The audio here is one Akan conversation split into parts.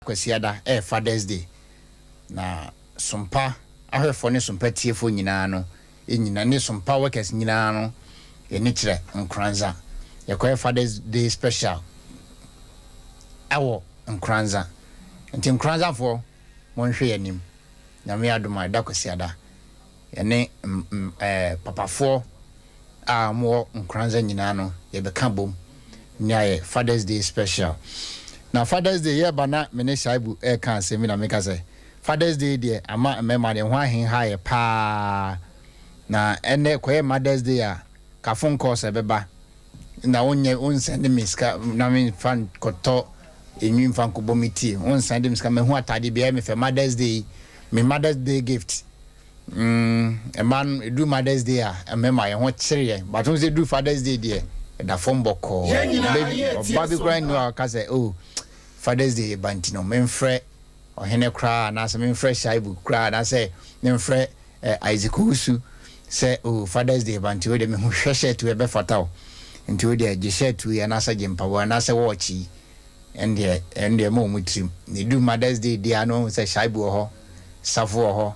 kwasiada Father's Day na sompa ahwefo ne sompa tiefo nyina no enyina ne sompa workers nyina no eni kire nkranza yakoye Father's Day special awo nkranza nti nkranza fo monhwe yanim na me adoma da kwasiada ene papafo a mo nkranza nyina no ye beka bom nyaye Father's Day special na Father's Day ye bana me ne shaibu kan asemi na meka say Father's Day there ama mema de ho ahen ha ye pa na ene koye Mother's Day a ka phone call se beba na on send me ska na me fan koto enwi fan ko bomiti on send me ska me ho atade bia me fe Mother's Day me Mother's Day gift a man do Mother's Day a mema ye ho kire but on say do Father's Day there da phone boko baby crying no ka say oh Father's Day bantino memfre ohene kra na se memfre shaibu kra na se memfre Isaac say oh Father's Day banti we de me hu hwehwe to e be fataw nti we de gishe to ya na se jimpa wa na se watchi ende mo mutrim ni do Mother's Day dia no se shaibu ho safo ho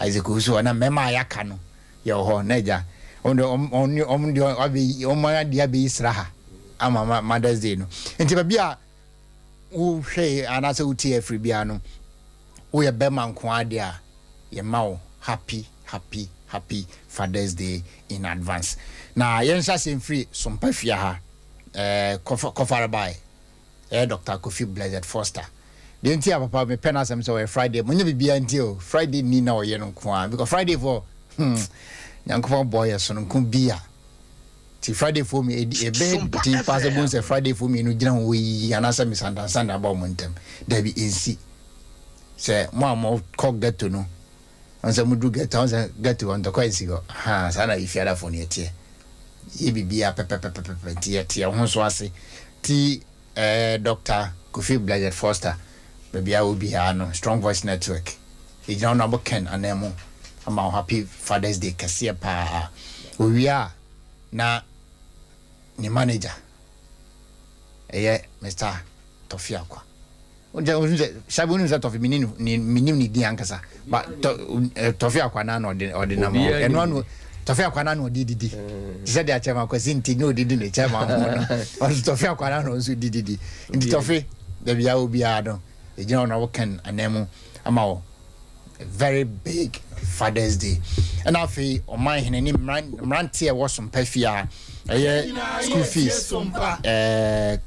Isaac na mema yaka no ye ho na ja on de abi o ma dia be israha ama Mother's Day no nti ba bia wo hwe anase uti every bia no wo ye be man ko ade a ye ma wo happy Father's Day in advance na yensa sem free sompa fia ha kofar by Dr. Kofi Blessed Foster the ntia papa me pena sem so Friday munye bibia ntia Friday ni na oye no ko a because Friday for nyankofo boy so no ko bia ti Friday for me e be ti possible say Friday for me no gina ho yi anasa misunderstand about montem there be nsi say mo ko get to no ansa mudu get on the quite go ha sana ifiada for ne tie e bibia pepe tie ho so ase ti Dr. Kofi Blessed Foster bibia obi ha no Strong Voice Network e jina no abo ken anemo ama happy Father's Day kase pa owia na ni manager Mr. Tofiakwa unje shabu nza Tofi minim ni di ankasa but Tofiakwa na no ordinamo eno anu Tofiakwa na no dididi said the chairman kwasi nti no didi ne chairman no Tofiakwa na no so dididi nti Tofi da bia obi ado e jina na wo ken anemu ama very big Father's Day and afi o man hinani mrantie wo som pafia school fees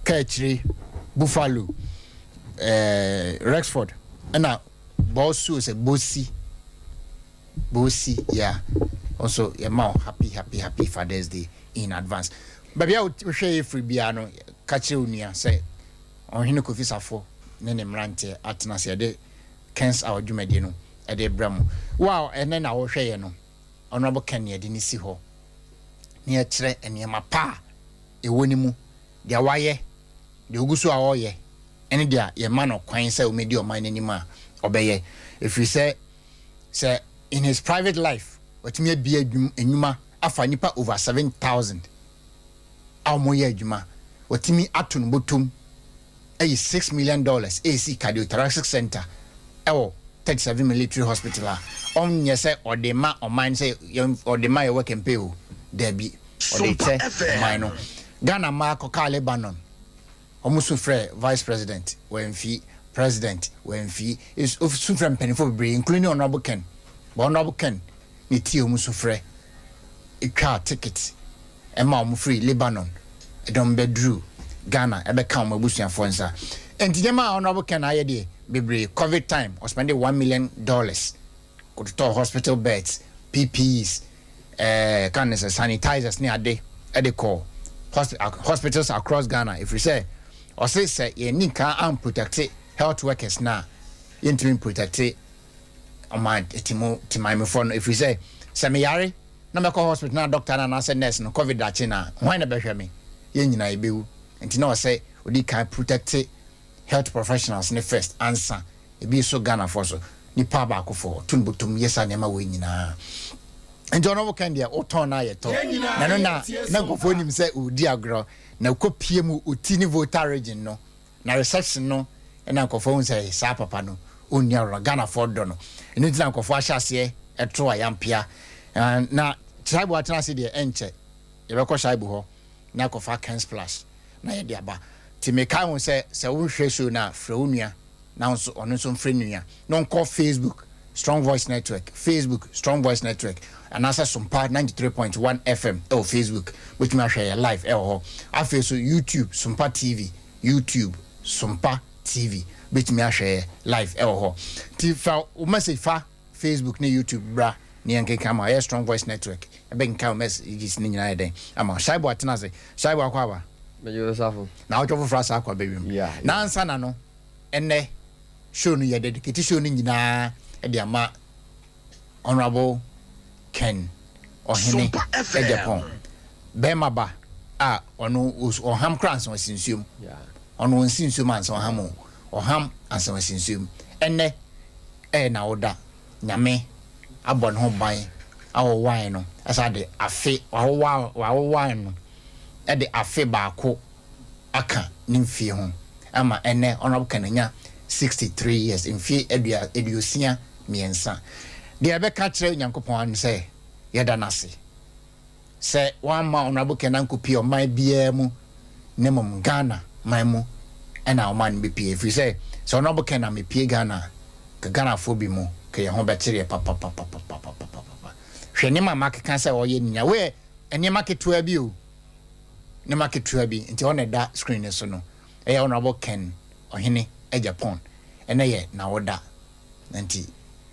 Kachri Buffalo Rexford and now boss say bossy yeah also your mouth happy Father's Day in advance baby I would share free biano Kachri unia say on hino Kofi Safo ne mrantie atena se de kens our dwumade no e de bram wow and then I will share no honorable Kenya de ni si ho ne kire enema pa e woni mu de waye de ogusu a oye ene dia ye man okwan say o medi o man anima obeye if you say in his private life what me be adwuma afa nipa over 7,000 amoye adwuma what me atun botum $6 million AC cardiothoracic center 37 military hospital on say or the ma or mine say or the my work and pay there be or they say mine Ghana Marco Lebanon almost free vice president when fee president when fee is of suffering penny for brain including honorable Ken ni ti almost free a car ticket and mom free Lebanon a don't bedrew Ghana ebe come abusuan fonsa enti dem a honorable Ken aye de bebre COVID time or spend $1 million go to hospital beds PPEs can sanitizers near ade call hospitals across Ghana if we say or say ye nika am protect health workers na interim protect my timime phone if we say semiyare na me call hospital na doctor na say nurse no COVID da china why na behwe me ye nyina ebewu enti na say odi kan protect health professionals ne first answer e bi so Ghana for so ni pa ba ko for tunbutum yesa ne ma we nyina and John Okendia o ton na ye to na no na nkofo nim say odi agro na kopie mu otini voter region no na reception no na nkofo say sa papa no onya ro Ghana for do no enu tina nkofo ahyase etro ayampia na tribe atena se de enche ye be ko shaibu ho na kofa can splash na ye de aba ti me kai won se wo hwe so na fra onua na so ono so mfre nua no call Facebook Strong Voice Network Facebook Strong Voice Network and answer SOMPA 93.1 FM Facebook which me share live ho afi so YouTube SOMPA TV YouTube SOMPA TV which me share live ho ti fa o message fa Facebook na YouTube bra ni yanke kama ya Strong Voice Network ebe nka messages ni nyina den ama shaibo atena se shaibo akwa ba me yo safo na o twofo frasa akwa bewim na ansa na no enne show no ye dedicate show ni nyina e de ama honorable Ken Ohene AGYAPONG bema ba ono oham krans on sinsuum ono sinsuum ansa oham ansa sinsuum enne na oda nyame abon ho ban awo wan no asa de afe wawo wan no e de afe baako aka nimfie ho ama ene honorable kananya 63 years imfie eduosia miensa de abeka kire nyankopon an se yeda nase se wan ma honorable kananko pie man bia mu nemom Ghana man mu ena o man be pie fi se honorable kanan me pie Ghana ka Ghana fo bi mu ke ye ho betere papa hwe ne mama ka say o ye nya we ene maketua bi o ne maketua bi nti on da screen so no e honorable Ken Ohene AGYAPONG ene ye na woda nti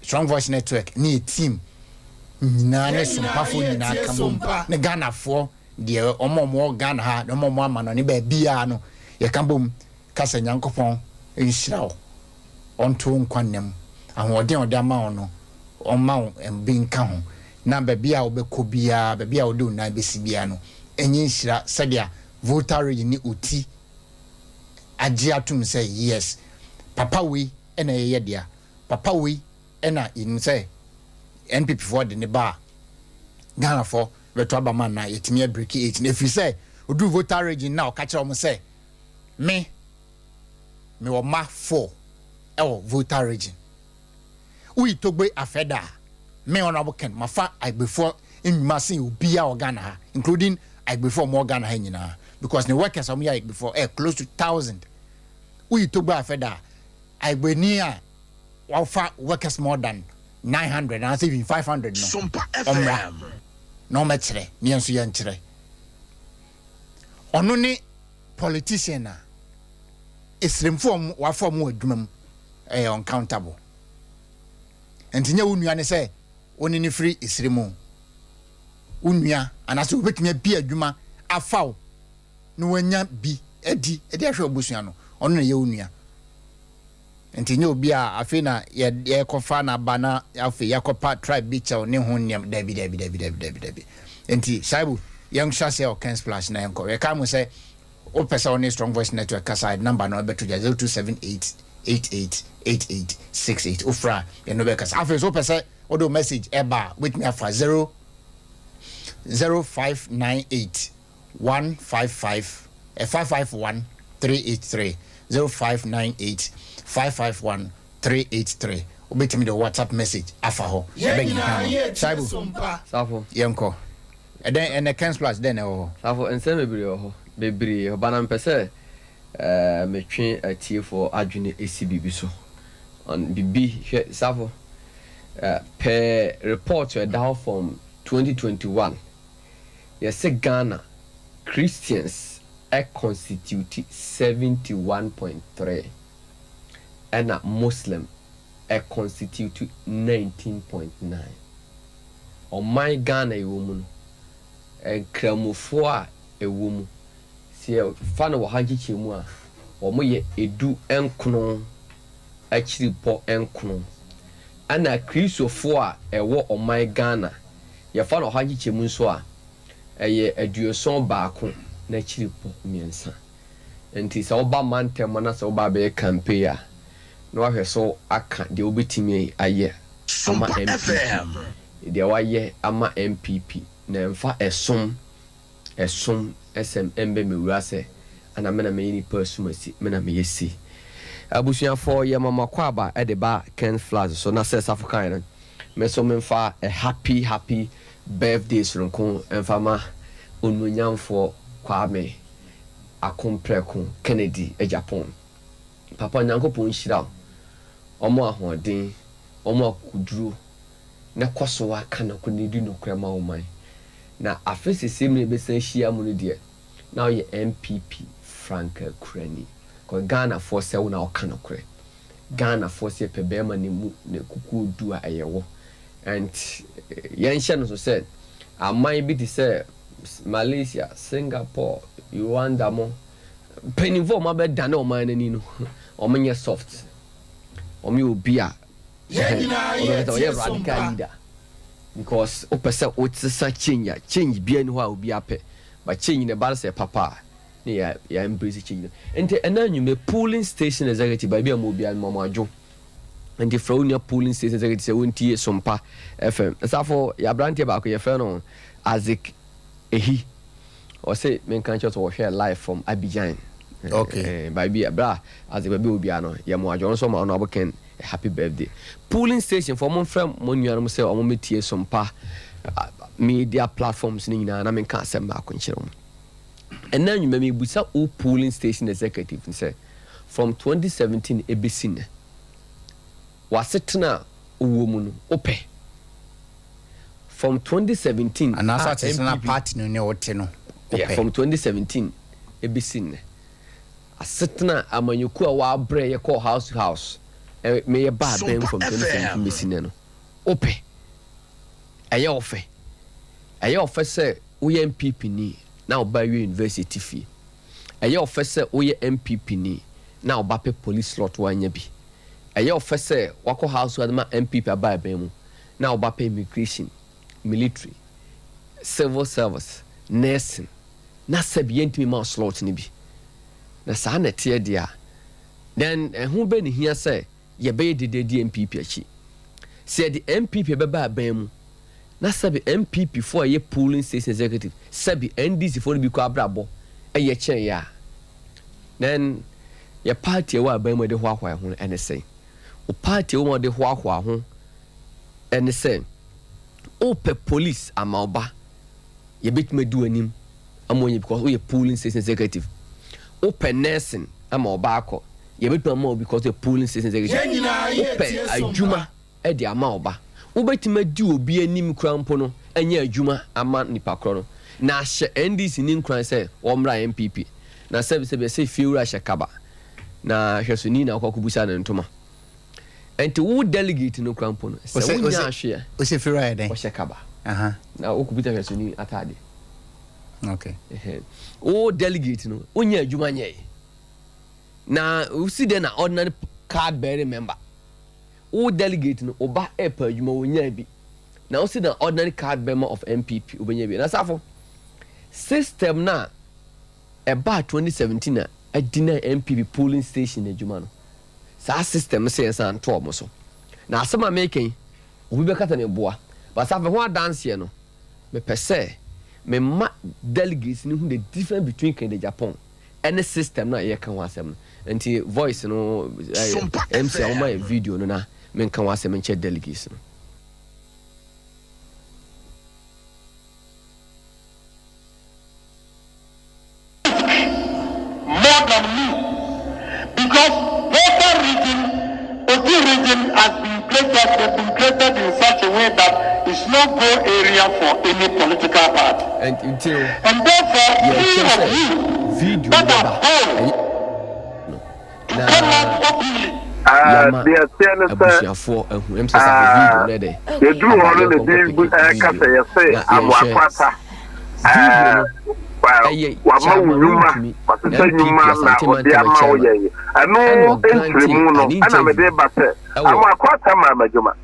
Strong Voice Network ni team na ne SOMPA fo ni na kambom ne Ghana fo de omomo Ghana ha ne omomo amano ne ba bia no ye kambom kasa nyankopon enhyirawo onto nkwannem ahode odama ono oma embinka ho na bebia obekọ bia bebia odo na besi bia no enyi nhyira sadia voltage ni oti agye atum say yes papa we ena ye dia papa we ena in say NPP for de ne ba Ghana for beto abama na yetimi break 8 na fi say odu voltage na o ka kire o say me wo ma 4 ewo voltage we togbe afeda me honorable Ken mafa agbefo enwumasin obia organa ha including agbefo mo organa ha nyina because the workers am ya before close to 1000 we togbe afeda agbeni a wafa workers more than 900 and even 500 no SOMPA FM no metre ni enso ya nkyere ono ni politician na esremfo wafa mo adwumam uncountable entinya wonua ne se oni ni free esremu wonua anase obetumi bi adwuma afaw no wanya bi edi ahwe obusua no ono na ye wonua entinya obi a afi na ye kofa na bana afi yakopa tribe bicha ne ho nyam dabi enti shaibu young shase o can splash na enko we kam say o pesa on Strong Voice Network kaside number no beto 0278888868 ofra ye no be kasa afi so pesa odo message eba with me afa 0598 155 551 383 0598 551 383 obetimi the WhatsApp message afa ho Saibu safo yenko eden Ken Splash den ho safo ense bebre ho bana mpese metwe atie for adwene esibibi so on bibi safo per report down from 2021 yes Ghana Christians constitute 71.3 and a Muslim constitute 19.9 on my Ghana a woman and cramofo a woman see fan of Hajimua or me edu enkono actually po enkono and a Christopher a war on my Ghana your fan of Hajichimun so a duoson baako na chiri po miensa enti sa oba man temana sa oba be campaign no ahwe so aka de obetimi aye ama MPP de waye ama MPP na mfa esom SMMB mewura se ana mena me ni persumasi mena me yesi abusuafo ye mama kwaba e de ba Ken Flash so na say African no me so memfa a happy birthday sonko emfama onunyamfo Kwame Akompreko Kennedy AGYAPONG papa nyankopon hira omo ahoden omo akuduru na kwaso aka na konedi no krama oman na afese semne besan hia mu no de na ye MPP Frank Kurani ko Ghana for se wo na oka no kre Ghana for se pebema ne mu ne kuku du a yewo and yan hye no so said amman bi di say Malaysia, Singapore, Rwanda mo penifo ma be dane o man ani no o menye soft o me obi a yeah radical leader because o pese o tsesa change bia ni ho a obi ape but change ne bar say papa ya embrace change ente enanyu me polling station executive ba bia mo obi an mo adwo ente fraunia polling station executive say wontie SOMPA FM safo ya brante ba ko ye fe no Azik Ehi or say men can just share live from Abidjan. Okay. Baby bra as a baby obiano ya mo adwo so ma no aboken happy birthday. Polling station for mon friend mon nuanom say o mo metie SOMPA media platforms ni na men kan asem ba ko nkyere mo. And then you me busa o polling station executive say from 2017 ebesin wasetena owo mu no ope from 2017 and also it's na party no ne wote no yeah from 2017 ebisin asetna amanyoku a wa bre ye call house to house me ye ba ben from 2017 ebisin no ope aye ofe say wo ye MPP ni na oba university fee aye ofe say wo ye MPP ni na oba pe police slot wanya bi aye ofe say wako house wa ma MPP aba ben mu na oba pe immigration military civil service nursing na sabi yentimi ma slot ni bi na sa na tie dia then hu be ni hia say ye be de MPP achi say the MPP be ba ban mu na sabi MPP for ye polling station executive sabi NDC for bi ko abrabo ye chen ya then ye party wa ban mu de ho ahwa ho ene say o party wo de ho ahwa ho ene say ope police amaoba ye betime du anim amonye because we polling station executive ope nursing amaoba akọ ye betime amaoba because we polling station executive ope adwuma e de amaoba wo betime du obi anim krampo no anya adwuma ama nipa kro no na hye NDC ni nkran say wo mra MPP na sebe say fiura hye kaba na hwesoni na akokubusa na ntoma enti wo delegate no krampo no se wo nya ahwe o se fiura den o shekaba na wo kubuta hwesoni atade okay o delegate no onya adwuma nye na o si de na ordinary card bearing member o delegate no oba epa adwuma onya bi na o si na ordinary card member of MPP obenya bi na safo system na eba 2017 na adina MPP polling station adwuma no sa system say san to omo so na asema making obi be kata ne boa but sa fe ho dance here no me pese me ma delegates ni who the difference between AGYAPONG and the system na ye kan ho asem nti voice no MC o my video no na me kan ho asem nche delegates no more than me because region has been created in such a way that it's no go area for any political party. And therefore, few of you video that are home to come out openly. You do all of the big case, you say, I'm Wakwata. Wama but the same man now, the Amauye. I know entry mono, and I'm a day batter. I'm Wakwata, Mamma Juma.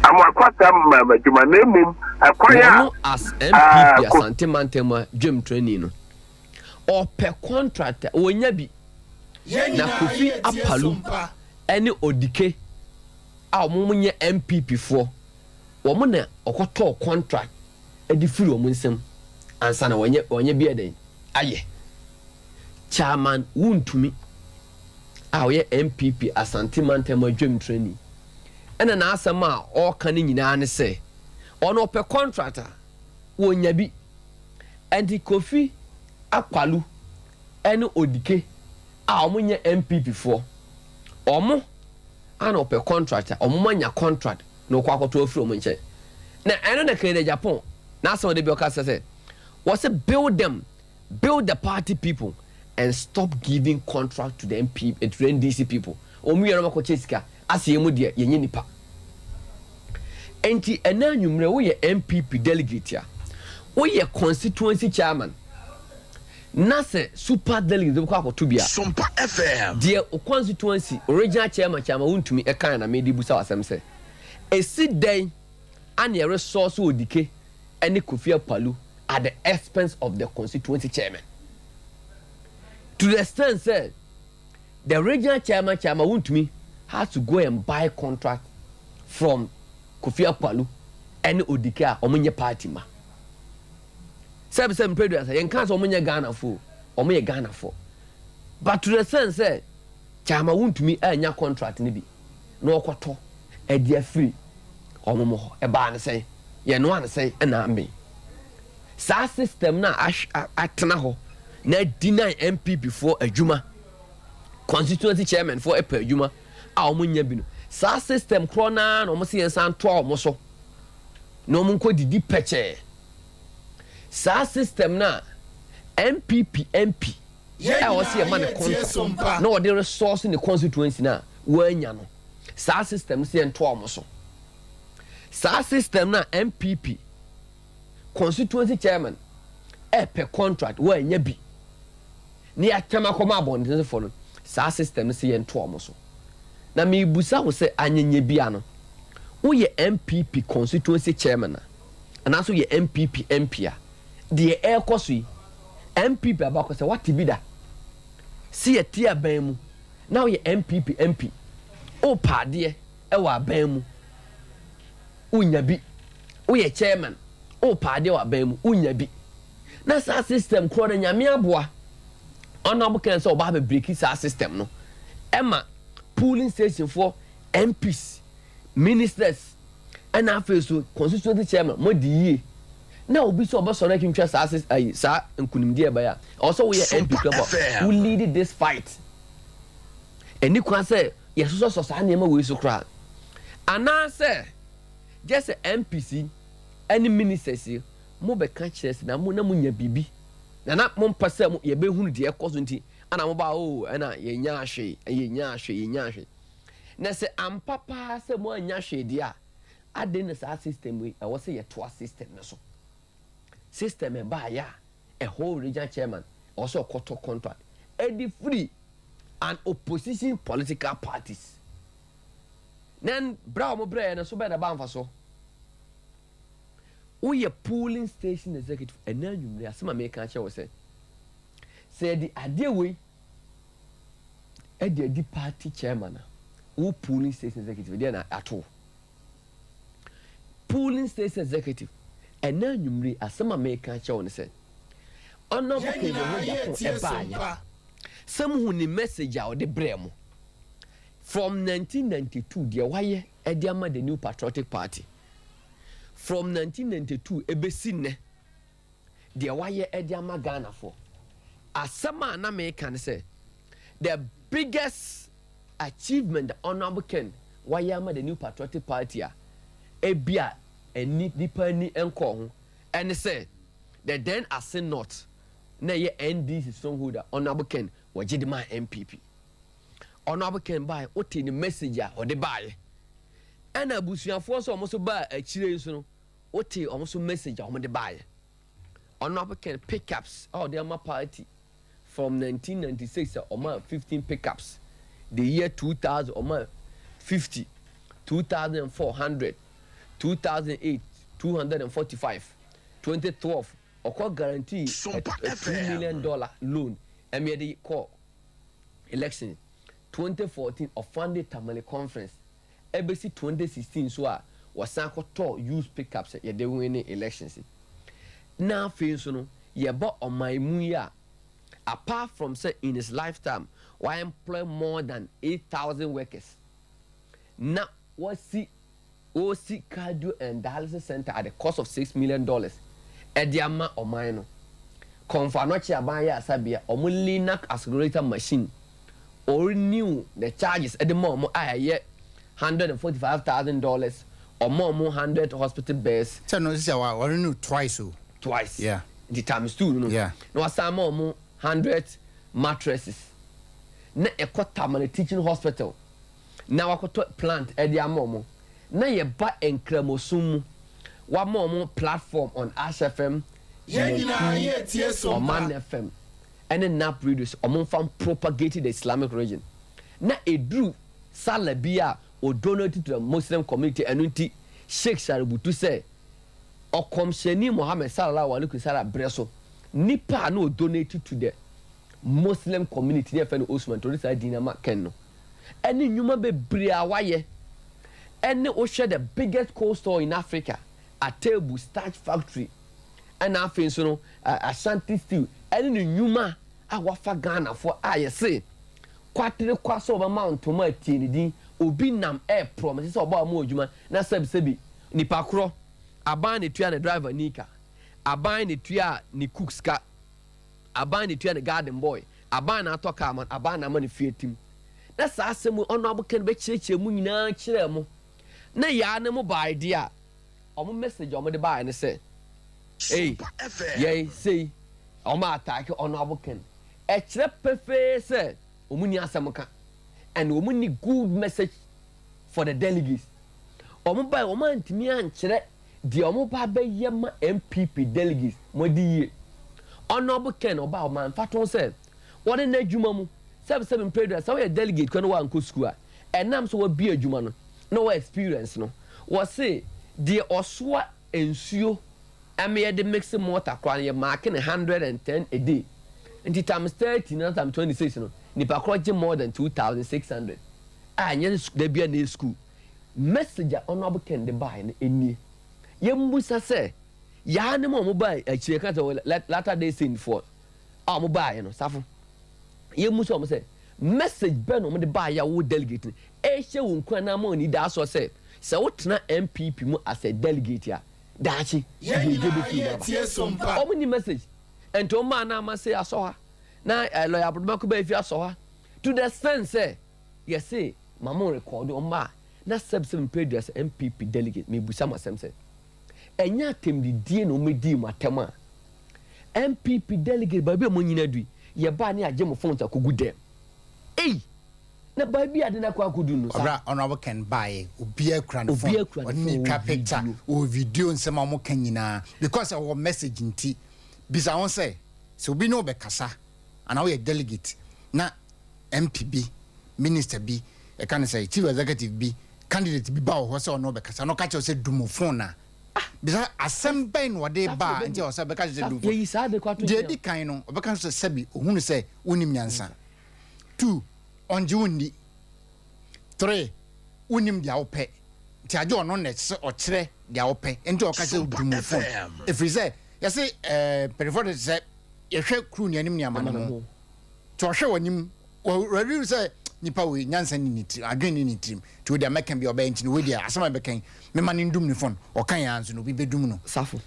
I'm Wakwata, Mamma Juma, name him. I acquire as MPP, as Antimantema, Jim Training. Or per contractor, or Yabi. Na Kofi Apalu, any Odike, our Munya MPP for Womana or Koto contract, a different woman. Ansana wanye biya den aye chairman won to me ye MPP Asante Mantema Dream Training. And an asama or canning in an say. Ono per contractor. Wonya bi. And the Kofi Akwalu. Eno Odike. Omunya MPP for. Omo. Ano per contractor. Omumanya contract. No kwako to ofro munche. Na eno na kede Japan. Na some de bioka say. Was it build them, build the party people, and stop giving contract to the MP, to the NDC people. Omu yaro ko cheska asiyemu de yenye nipa. Enti ena nwumre wo ye MPP delegate ya. Wo ye constituency chairman. Na se super delegate ko akoto bia. SOMPA FM. De constituency original chairman wuntumi e kan na me di busa wasem se. Esi den an ye resource odike ene Kofi Palu at the expense of the constituency chairman. To the extent said, the regional chairman Wuntumi has to go and buy contract from Kofi Palu and Odika Omunye party ma. 7 predators, yen can't Omunye Ghana for, Omunye Ghana for. But to the extent said, Chama Wuntumi enya contract nibi. No kwato, e dia free. Omomo, e ba na say, ye no an say, e na me. Sa system na atena ho na deny MP before adwuma constituency chairman for epa adwuma a omunya bi no sa system kro na no mo se yensan to omo so no mo nko didi peche sa system na MP e wo se man contract na wo de resource in the constituency na wanya no sa system se ento omo so sa system na MPP constituency chairman per contract where nya bi ni atama koma abonde for no sa system se ye nto omo so na me busa wo se anyenye bia no wo ye MPP constituency chairman na so ye MPP MP a de e koso yi MPP abako se what bi da si ye tia ban mu na wo ye MPP MP o pade e wa ban mu unya bi wo ye chairman o pade wa ban mu unya bi na sa system kro na nyame aboa ona bo kan se oba be break sa system no ema polling station for MPs ministers and afeso constituency chairman mo di yi na obi so oba so na kintwa sa system sa nkunimdi e ba ya also we MP club who lead this fight eni kwa se yeso so sa na ma we so kra ana se just MPC any ministers mo be ka kires na mo na mo nya bibi na mo mpase mo ye be hunu de ekoso nti ana mo ba o na ye nya ahwe na se ampapa se mo anya hwe de a ade na sa system we e wo se ye to system na so system e ba ya a whole regional chairman also quarter contract edi free and opposition political parties then bra mo bra na so be na ba mfa so we polling station executive and now you asema me kan che wo say the ade we e the party chairman who polling station executive dey na ato polling station executive and now you asema me kan che wo say ono bo ke no e ba ya some who ni message a de bremo from 1992 dey waye e dey ama the new patriotic party. From 1992 ebesi ne de waye ediama Ghana for asama na me can say the biggest achievement the honorable Ken wayama the new patriotic party a ebia eni nipa ni enko ho and say the then ase not na ye NDC strongholder honorable Ken wajidima MPP honorable Ken buy oti ni message a ode buy and abusuafo so omo so ba akire so no oti omo so message omo de buy honorable Ken pickups all the party from 1996 omo 15 pickups the year 2000 omo 50 2400 2008 245 2012 oko guarantee $2 million loan emede call election 2014 of funded Tamale conference ebesi 2016 so a wasan to use pickups ye de win elections na fe so no ye ba omaimu ya apart from say in his lifetime why employ more than 8,000 workers. Now, what's the OC cardio and dialysis center at the cost of $6 million? Ediama or minor. Confanochi abaya sabia or Linak accelerator machine. Or new the charges at the moment I yet $145,000 or more 100 hospital beds. So no, this is our new twice. Twice. Yeah. The times two, no. Yeah. No, some more 100 mattresses. Na ekota teaching hospital. Na wakoto plant ediamomo. Na ye ba enkremosumu. Wa more platform on Ash FM. Or Man FM. And then NAP readers or from propagated the Islamic religion. Na a drew Salabia or donated to the Muslim community and unti Sheikh Shaributu say or Komsheni Mohammed Salah Waluku Salah Breso Nipa no donated to the Muslim community FN Osman to this Dinama Kenno. Any human be Briawaye. Any Osha the biggest coal store in Africa, a Tebu starch factory. And I think so Ashanti Steel. Any human awafa Ghana for I say kwatre kwaso over mount to my TND obi nam air promises about more juma na sebi nipa kro aban ne tua ne driver nika aban ne tua ne cooks ka aban ne tua ne garden boy aban na atoka man aban na man fietim na sa asemu ono aboken be chireche mu nyina kire mu na ya ne mu ba idea omo message omo de ba ne say hey yeah say omo attack ono aboken e kire pefe say omuni asamuka and omuni good message for the delegates omo ba omo antimi ankire the omo ba be yema MPP delegates modi ye honorable ken oba o man faton say won na adwuma mu 77 president so we delegate kwano wa nko school enam so we bi adwuma no no experience no we say the oswa ensuo ame the mix mortar kwan ye marking 110 a day and times 30 na times 26 no nipa kroje more than 2,600 anya da bia na school message honorable ken the buy na eni ye mbusa say ya ne mo buy achire ka to latter day sin for mo buy no safo ye mbusa mo say message ben no mo de buy ya wo delegate e hye wo nkwa na mo ni da so say se wo tena MPP mu as a delegate ya dachi ye tie sompa o mo ni message ento ma na ma say aso ha na lawyer Abdul ba fi aso ha to the sense say you say mama record o ma na 77 pages MPP delegate me busa masem say enya temdi die no medi matema MPP delegate ba bi mo nyina dui ye ba ne agye mo phone ta kogu dem na ba bi ade na kwa kodu no sa honorable can buy obi akura no phone oni twa picture o video nsema mo kan nyina because our message nti bisa won say so obi no be kasa and we delegate na MPB minister bi e kan say chief executive bi candidate bi ba ho say no be kasa no ka che say dumo phone na bisa assemble no de ba nti o say be ka che dumo ye isa de kwato je di kan no be kan say sabi ohunu say wonim nyansa 2 onje wonni 3 wonim dia ope ti aje ono na se o kire dia ope nti o ka che dumo phone if we say you say prefer say ye hwe kru ni anim ni amana no to hwe wanim ready say nipa we nyansa ni nitri adwen ni nitrim to we dey make am be oba enti we dey asama be kan me ma ni ndum ni phone o kan ya anso no bi bedum no safo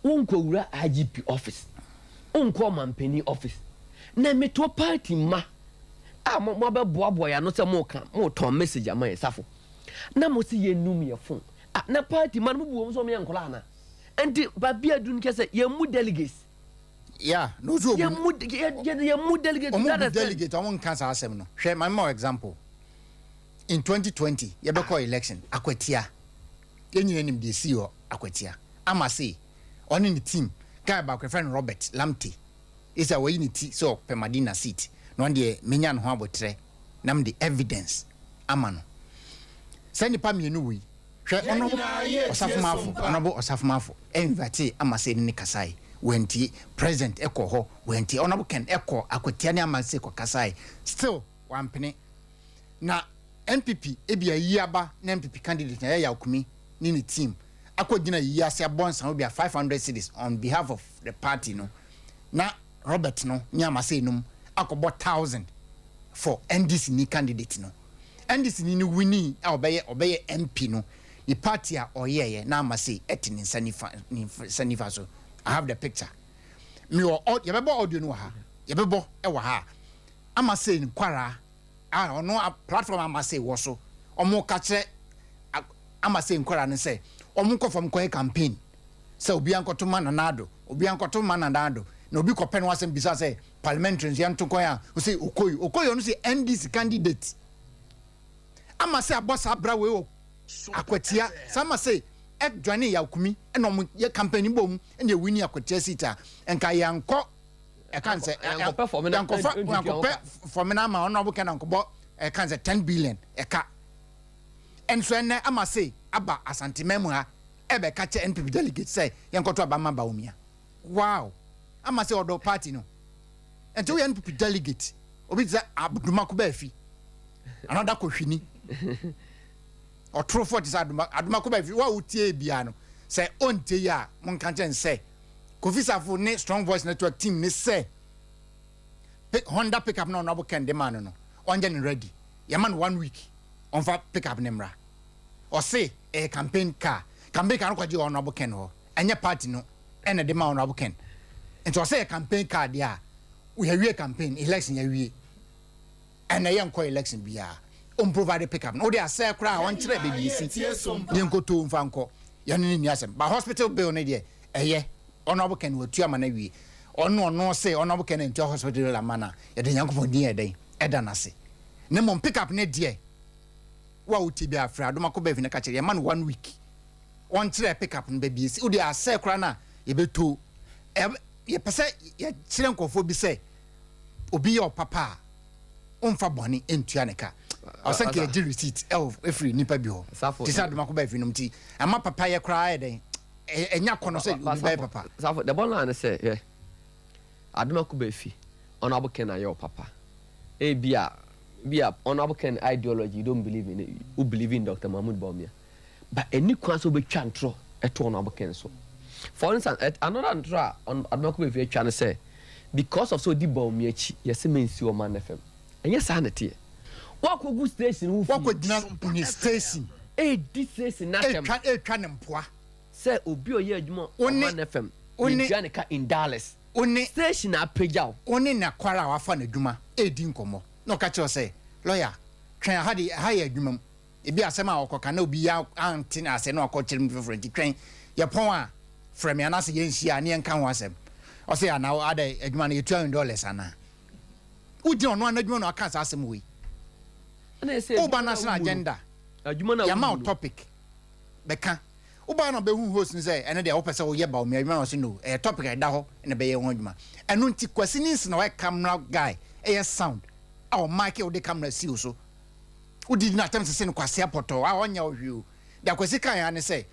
unko wura IGP office unko mampani office na me to party ma mo be boa ya no se mo kan mo ton message ama ye safo na mo se ye num ye phone na party ma mo buo so me enkola na enti ba bia dun kese ye mu delegates yeah no so ye mu delegate that delegate among cancer asem no share my more example in 2020 ye be call election akwatia ye nyina nim de see o akwatia ama say on in the team guy ba friend Robert Lamte is a way ni ti so permadina seat no de menya no ho abotre nam the evidence ama no send pa me no wi hwe ono osafumafo invite ama say ni kasai wenti president ekoho wenti honorable ken eko akwatia ni ama say ko kasai still wampene na NPP ebia yiaba na NPP candidate na ya akumi ni team akwagina yiase abonsa obia 500 cedis on behalf of the party no na Robert no nyama say num akobo 1,000 for NDC ni candidate no NDC ni winning obeye MP no the party a oyeye na amase etini sanifa so I have the picture me yebebo audio no ha yebebo e wa ha amase nkwara ono platform amase wo so omo ka kire amase nkwara ne say omo nkofam koy campaign say obi ankoto mananado na obi ko pen wasem bisa say parliamentarians yanto koy a o say okoyi no say NDC candidate amase abosa bra we o akwatia sama say join ya kumi eno mo ye campaign bom ene wini akwatia sita enka yanko e kan say yanko for me na ma ono bo kenan ko bo e kan say 10 billion e ka enso ene ama say aba asante memu ha ebe ka che NPP delegate say yanko to aba mamba umia wow ama say odo party no enti we NPP delegate obi say abduma ko ba fi another ko hwini otrofo ti say aduma ko ba fi wa utie bia no say onte ya mon kan chen say Kofisafo ne strong voice network team ne say Honda pickup no no ken de man no onje ne ready yaman 1 week on fa pickup ne mra o say a campaign car no kwaje on no ken ho enye party no ene de man no ken ento say a campaign car dia we have campaign election ya wie ene ye nko election bia on provide pickup no dey say kra on kire BBC ye nko to mfa nko ya ne ni asem ba hospital bill ne de eye ono ken watu ama na wie ono say ono ken ento hospital la mana ye de yankofo din ye den eda na se ne mom pickup ne de wa uti bia fra adoma ko ba fi na ka kire ye man 1 week on kire pickup no BBC o dey say kra na ye beto ye pese ye kire nkofo bi say obi your papa onfa boni entua ne ka asanke ye di receipt every nipa bi ho ti sa adoma ko ba fi no mti ama papa ye kra ye den enya kono say obi ba papa safo the ball line say yeah adoma ko ba fi honorable ken ayo papa bia honorable ken ideology you don't believe in it you believe in Dr. Mahmoud Bawumia but any kwan so be twa ntro eto honorable ken so for instance another ntro on adoma ko ba fi twa ne say because of so di Bawumia chi yesi mensi o man FM enya sa na te wako gu station wu wako dina ni station di station na tem twa ne mpoa say obi oye adwuma o man FM ni twa ne ka in Dallas oni station apejaw oni na kwara wafa na dwuma di nkomo no ka che say lawyer twen ha ya adwuma ebi asema okoka na obi ya anti na ase na okokyere mfrefrenti twen ye pon a from ya na se ye nhia ne nka ho asem o say na ada adwuma na $200 ana udi ono anadwuma no aka asem we na say oba national agenda adwuma na ya ma topic beka oba na be hu host ni say ene de opese wo ye ba o me adwuma no say no topic e da ho ene be ye ho adwuma enu nti kwasinis na we camera guy sound our mic o de camera see so udi na tem se no kwase apoto a onya ohwiu da kwasi kan ya ne say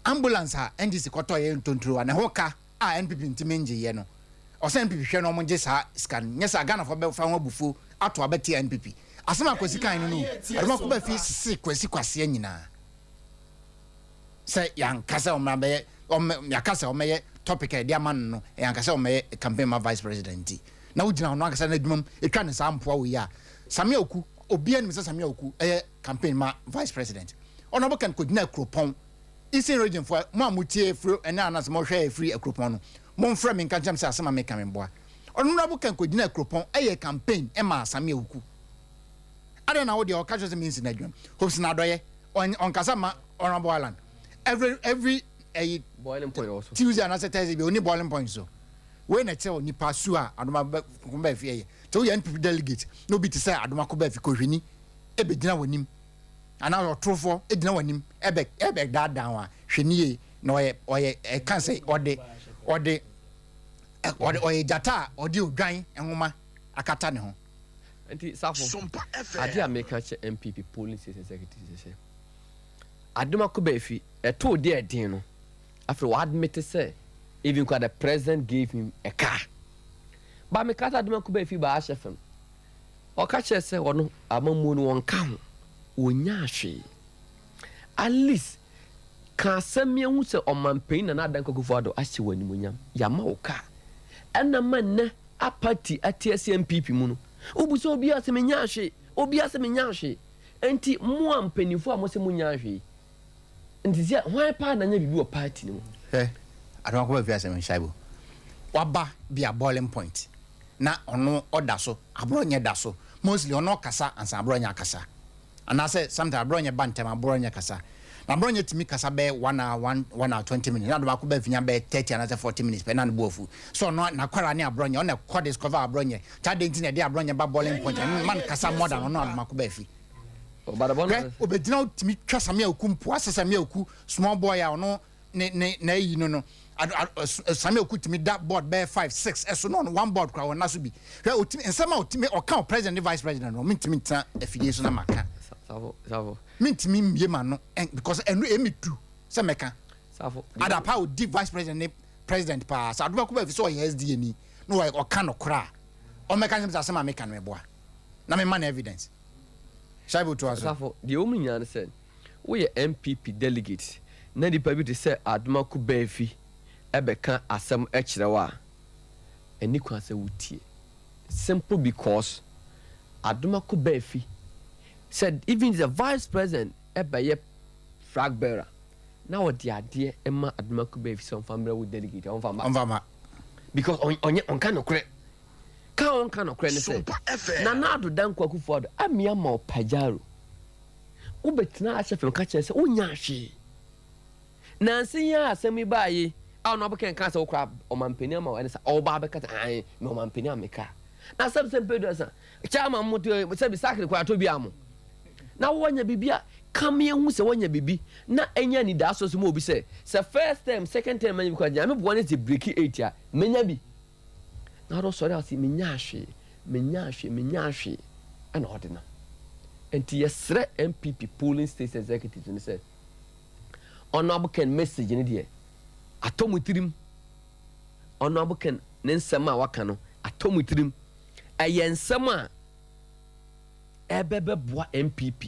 ambulance ha NDC koto ye ntontro na ho ka NPP ntimenje ye no o say NPP hwe no mo nje sa scan nyesa Ghana for be fa ho abufu ato abeti NPP asema kwasi kan no adoma ko ba fi sisi kwasi nyina say yankasa o mabe yakasa o meye topic e dia man no yankasa o meye campaign ma vice president na ugina no akasa na adwumam etwa ne sampoa wo ya Samia Oku obi anim say Samia Oku campaign ma vice president ono bo kan kodina Akropon Eastern region for mo amutie free ena anas mo hwe free Akropon no mo mfra me nka jam say asema me kan boa ono no bo kan kodina Akropon campaign ma Samia Oku ada na wo de o ka jose means na adwum hopes na doye on kasa ma honorable Alan every boiling point also Tuesday and Thursday be only boiling point so when I tell ni pasu a adoma ko ba fi eye so you NPP delegate no be to say adoma ko ba fi ko hwini e be gina wanim ana otrofo e gina wanim e be da dan wa hwini na oye kan say ode jata ode odwan enhoma akata ne ho enti safo ade America che MPP police executive say adoma ko ba fi eto de edin no after we admit say even the president gave him a car but me kata adoma ko ba fi ba HFM o ka che say wono amamu no won ka ho onya hwe at least ka samia hu say o manpain na adan kokofo ado ahye wanimunyam ya ma wo ka ena man na a party atiasi MPP mu no obuso obi asem nyaahwe obi asem nyaahwe enti mo ampanifo a mo se mo nyaahwe enti sia hwan pa na nya bibi o party ni mu adon ko be asem shaibu waba be a boiling point na ono oda so abro nya da so mostly ono kasa ansa abro nya kasa and I said sometimes abro nya bantem abro nya kasa na abro nya timi kasa be 1 hour 20 minutes na do ba ko be finya be 30 and 40 minutes pe na no bofu so no na kwara ne abro nya on ko discover abro nya chade nti na de abro nya ba boiling point man kasa more than ono ma ko be fi obedina timi twasame akumpo asesame aku small boy a ono ne yi no same okutimi that board be 5 6 eso no one board kwa wona so bi hwe otimi ensema otimi oka president vice president no mintimi ta afidie so na maka savo mintimi mie ma no because enu emitu se meka savo ada pa o di vice president pa sa do ba ko ba fi so SDA ni no wa oka no kra o meka nim sa ma meka no eboa na me man evidence shaibu to aso savo the only nyan said we MPP delegate na di pa bi to say aduma ku ba fi ebeka asem ekirewa eni kwa se wutie simple because aduma ko ba fi said even the vice president ebeye flag bearer na wo de ade ema aduma ko ba fi some family with delegate on fama because on kan okre ne say na ado dan kwaku ford amia ma opajaro wo betina asefem ka kire say wonya hwe na nsiya asemi baaye no abeken kan say okra omampeni ama wa ne say oba abeka ai me omampeni ameka na sabsem pedo sa chama moto say bi sakre kwa to bi amo na wonya bibia kam ye hu say wonya bibi na enya ni da so so mo obi say first time second time manya bi kwa jame bo ne say break 8 a menya bi na ro sorry asi menya hwe ana odina enti yesre MPP polling state executive ni say ono abeken message ni de atomutirim ono abeken ne nsema waka no atomutirim ayensema ebebe boa MPP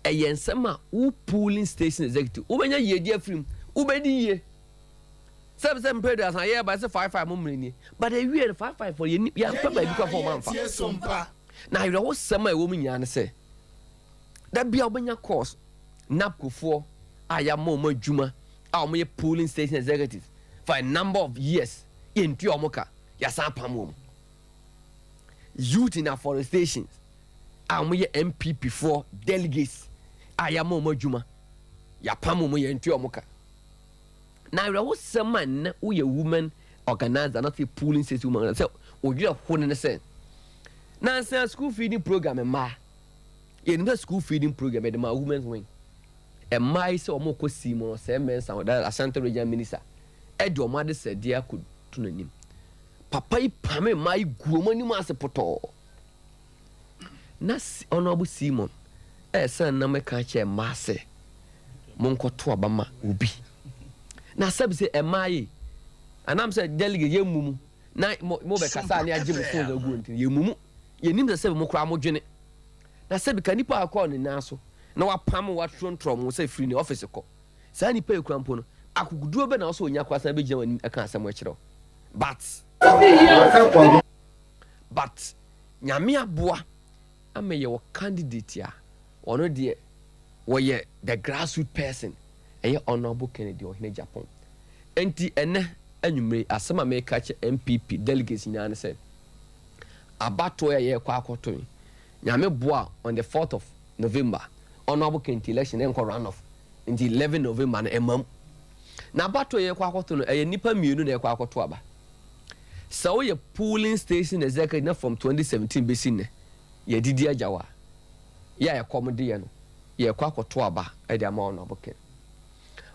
ayensema u polling station executive ubenya yedi afrim ubedi ye sebsem pedo asan ye ba se 55 momreni but the we 55 for ye ya pa ba bi kwa for manfa na ire wo sema e wo munya ne se da bia obenya course napkofo aya mo adwuma a mo ye polling station executive for a number of years into omoka ya san pam youth in afforestation a mo ye MPP for delegates aya mo adwuma ya pam mo ye into omoka na ire wo sema na wo ye woman organizer not a polling station woman say odwira hone ne say na say school feeding program ma ye no school feeding program de ma women's wing mai se omo kosi mo se mensa da Ashanti region minister edi omo ade se dia kotu nanim papa yi pame mai guomo ni ma se poto na honorable Simon san na me ka che ma se monkoto abama obi na sabi se mai anam se delegate ye mumu na mo be kasa ni agye mo so da gu ntin ye mumu ye nim se sabi mo kra mo dwene na sabi ka nipa akọ ni na so na wapam watron say free ni office ko sa ni pay krampo no akuguduo be na so onya kwasa be gina wani aka asem akiro but nyame aboa ameye wo candidate ya ono de wo ye the grassroots person eye honorable Kennedy ohine Japan enti ene anwumre asema me ka che MPP delegates ni an say abato ye kwa akoto nyame boa on the 4th of November honorable Kennedy election enko run off in the 11 November na emam na bato ye kwa akoto no eye nipa mienu na ye kwa akoto aba so ye polling station executive na from 2017 besin ne ye didi ajawa ya ye komode ye no ye kwa akoto aba e de ama honorable Kennedy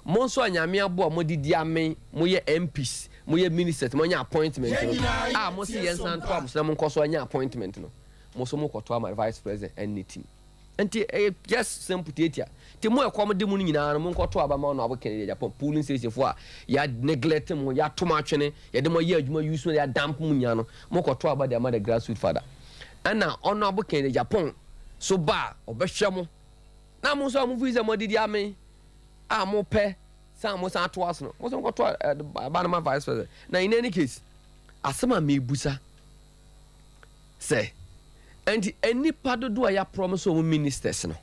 monso anyame abo mo didi amen mo ye MPs mo ye ministers mo nya appointment no mo se ye san to am so mo nkoso anya appointment no mo so mo koto ama vice president anything enti just simple tetia ti mo ekomde mu nyina no mo nkoto aba ma no abokene Japan polling station fo a ya neglect mo ya tomatwene ya de mo ya adwuma use ya damp mu nya no mo koto aba de ama the grassroots father ana ono abokene Japan so ba obehwe mo na mo so mo visa mo didi amen a mo pe san mo san to aso no mo so nkoto aba na vice president na in any case asema me busa say and any part do ya promise o ministers no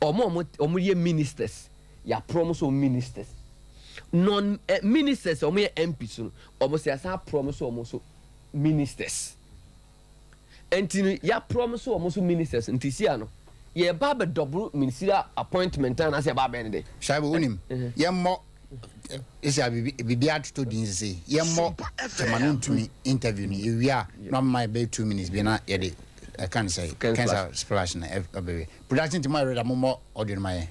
omo ye ministers ya promise o ministers non ministers omo ye MPs no omo say asa promise omo so ministers enti ya promise omo so ministers enti sia no ye ba be double ministerial appointment na say ba be ne de Shaibu unim ye mo isia bibi atuto din say ye mo temanu ntumi interview ni we are no my be 2 minutes be na ye de I can't say cancer splash na baby production to my read mo audio my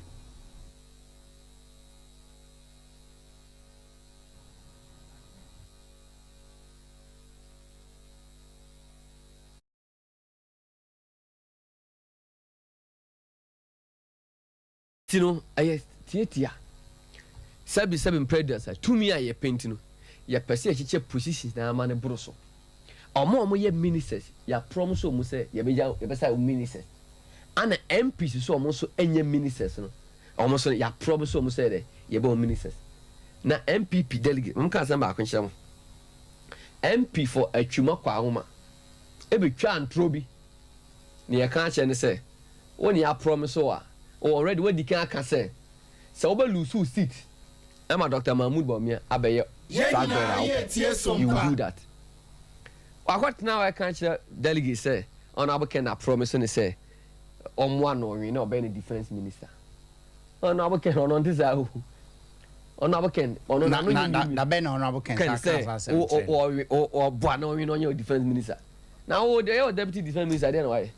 tino aye tietia sabi predators to me aye paint no ya pese ya chiche positions na ma ne broso omo ye ministers ya promise omo say ya be say ministers ana MPs so omo so enye ministers no omo so ya promise omo say de ya be ministers na MPP delegate mo kan san ba akwenche mo MP for atwuma kwa ahoma e be twa antro bi ne ya kan che ne say woni ya promise o already what the can say so oba lose seat Emma Dr. Mahmoud Bomia abeye you do that what now I can't delegate say honorable Ken promise and say on one or you know be defense minister honorable Ken on this honorable Ken on na ben honorable Ken say or bono you know your defense minister now the deputy defense minister then why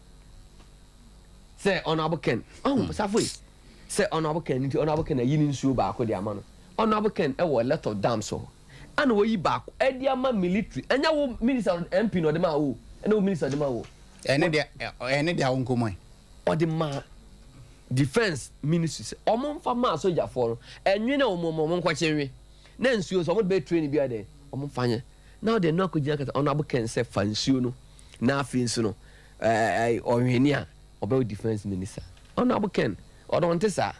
say honorable Ken safoi say honorable Ken into honorable Ken yin nsuo ba ko de ama no honorable Ken e wo lot of dams so and wo yi ba ko e de ama military enya wo minister MP no de ma wo ena wo minister de ma wo ene de awonkomo o de ma defense ministry omo mfa ma soldier for no enwe na omo nkwa chenwe na nsuo so omo be train bi ade omo mfanye now they no ko jina kata honorable Ken say fa nsuo no na afi nsu no ohweni a obe defense minister honorable Ken odonte sa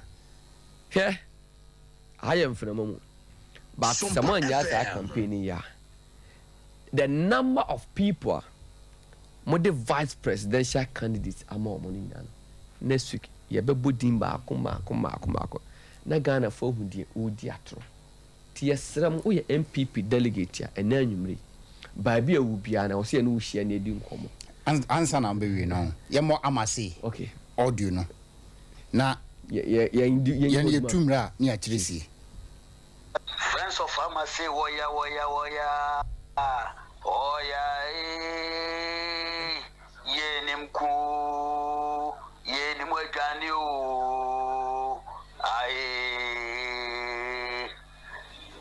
hwe ayem framamu but someone just a campaign ya the number of people mo the vice presidential candidates among money next week ye be bodin ba akoma na Ghana for hu die odi atro ti yesram wo ye MPP delegate ya ena anwumre ba bia wu bia na wo se na wo hia na edi nkomo answer na be we no ye mo amase okay audio no na ye tumra ni akirisi friends of amase woya ye nimku ye nimwegani o ai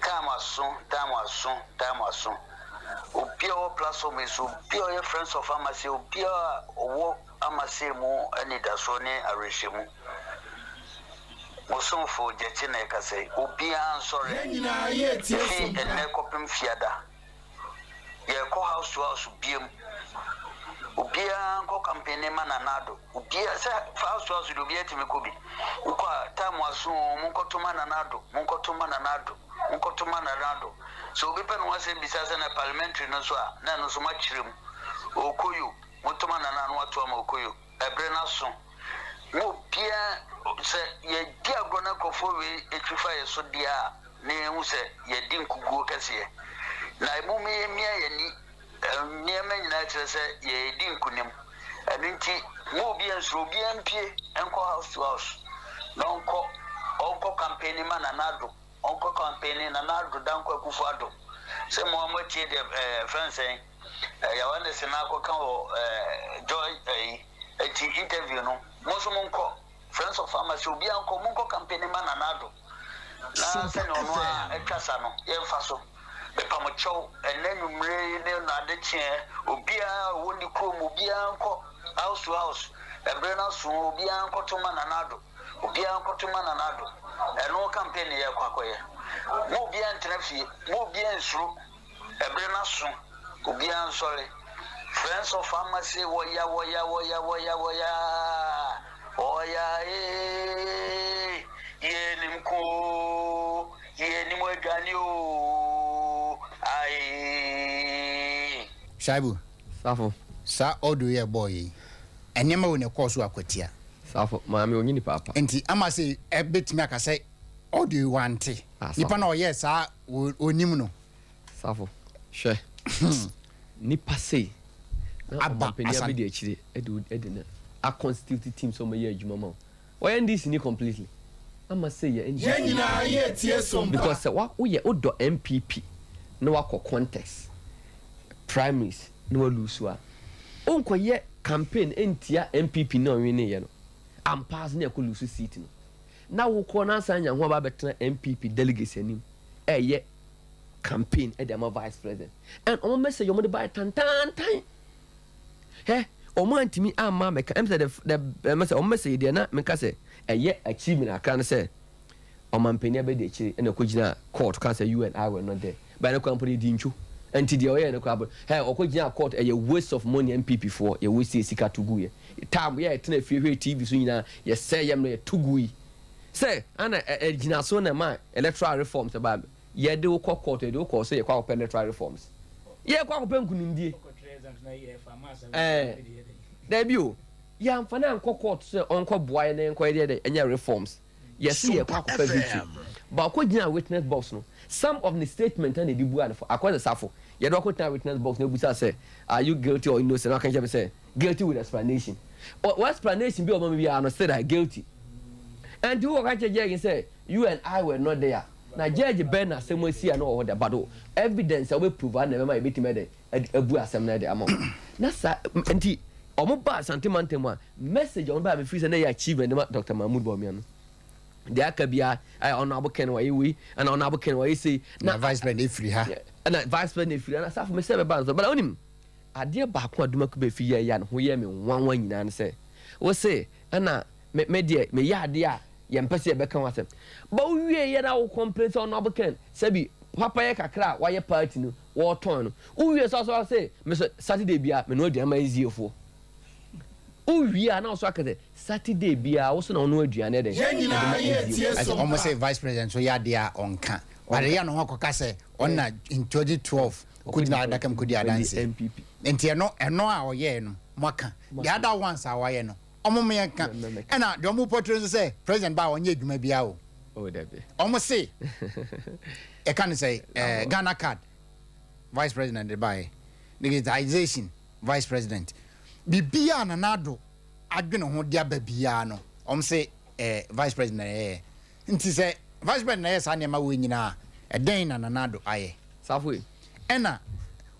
tamasun opio platform is opio ye friends of amase opio owo amase mu ani daso ne arehemu Moson for Jetina Kase, Ubia, sorry, and Nekopim Fiada. Ye house to house, Ubia, co campaign man anado, Ubia, house to house, Ubia Timikobi, Uka, time was soon, Munkotuman anado, Munkotuman anado. So Bipan was in besides a parliamentary Noswa, none so much room, Okuyu, Mutuman and Anwatuam Okuyu, a Brenason. Mo bia se ye dia gona kofo we etwifa ye so dia na hu se ye di nkuguo kase na mu me ye ni niema nyina kire se ye di nkunim abinti mo bia nso bia mpie enko house to house na onko campaign ma na nado onko campaign na nado danko akufo ado se mo amotie de friends ya wande se na ko kan o joy eti interview no moso monko friends of pharmacy obi anko monko campaign man anado na se no no etwasa no ye mfaso be pamocho enanumre ne na de chie obi a woni krom obi anko house to house ebrena so obi anko to man anado eno campaign ye kwakoye mo obi antrafie mo obi ansuru ebrena so obi ansore friends of pharmacy woya ye nimku ye nimwegani o ai Shaibu safo sa audio ye boy enema wo ne course akwatia safo maame onyini papa enti ama say e betimi aka say audio wante nipa na oye sa onim no safo hwe nipa say aba penia be de akire edina a constitute team so ma ye adwuma ma why ndc ni completely ama say ye nyina ye tie som because wa wo odo MPP na wakọ contest primaries na wa lose a onko ye campaign entia MPP na onwene ye no am pass na ko lose seat no na wo ko na san nya ho ba betena MPP delegates anim ye campaign e dem vice president and on message you by tan omo antimi amma meka em say the message on message dey na meka say ye achievement akra na say o mampani abede chiri na ko gina court can say you and I were not there by the company di nchu enti dey oye na ko abo o ko gina court a waste of money MPP for ye waste sika to gu ye time ye tena fie TV so nyina ye say yem no to gu yi say ana gina so na ma electoral reforms about ye de ko court de ko say ye kwa electoral reforms ye kwa ko penkunimdie debut ya mfana anko court say onko boy na enko de enya reforms yes ye kwa ko victory ba ko gina witness box no some of the statement and the buan for akwa safo ye do ko tan witness box no busa say are you guilty or innocent? I can just say guilty with explanation what explanation be o mama bi no say that guilty and who can judge say you and I were not there na judge Ben asem si na o there but evidence we prove na be ma ebetime de abu asem na de amom na sa enti omo ba sentimental a message on ba me free say na achievement Dr. Mahmoud Bawumia no de akabia honorable Ken Wayewi and honorable Ken Wayewi say na vice president free ha na vice president free na sa for me say be ban so but onim ade ba ko aduma ko be fi ya no ho ye me nwanwa nyina ne say wo say na me de me ya ade a ye mpese ye be kan wasem ba wie ye na wo complaint honorable Ken sabi papa ye kakra wa ye party no wo ton no wie so say me Saturday bia me no aduama eziefo uwie na so akete Saturday bia wo so na ono aduane de as almost say vice president so ya dia onka but ya no hokoka say on na in 2012 could na adakam could ya dance MPP enti eno a oye no maka the other ones are waye no omo me yanka na the omo portray say president ba onye adwuma bia o that be omo say e can say Ghana card vice president de buy digitization vice president bibia na nado adwene ho dia babia no say vice president nti say vice president sa ne ma we nyina den na nado aye safwe ena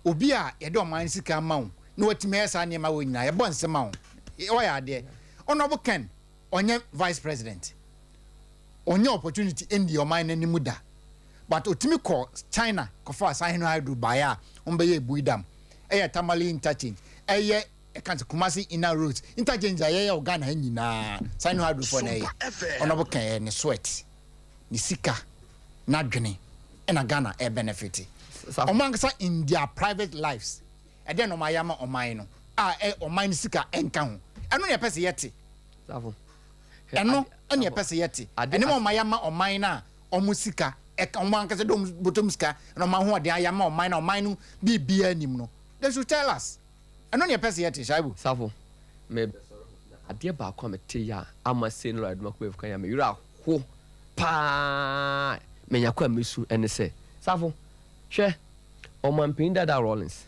obi a ye do man sika ma wo na watime sa ne ma we nyina ye bon sema wo ya de honorable Ken onye vice president onye opportunity in the oman na nimu da but otimi call China ko fa asan no hydro baya be buidam tamale interchange e kan Kumasi inner roads interchange aye Ghana nyina sign hard for na honorable Ken ne sweat ni sika na dwene na Ghana benefit omangsa in their private lives e den no mayama oman no oman sika enka ho eno ne pese yete safo eno ene pese yete ene mo mayama oman na omusika omangsa dom botom sika no ma ho de ayama oman na oman no bibia nim no they should tell us eno ne pese yete shaibu safo me ade ba kwa mete ya ama se no aduma ko efuka ya me yura ho pa me yakwa mesu ene se safo hwe o man pinda da Rollins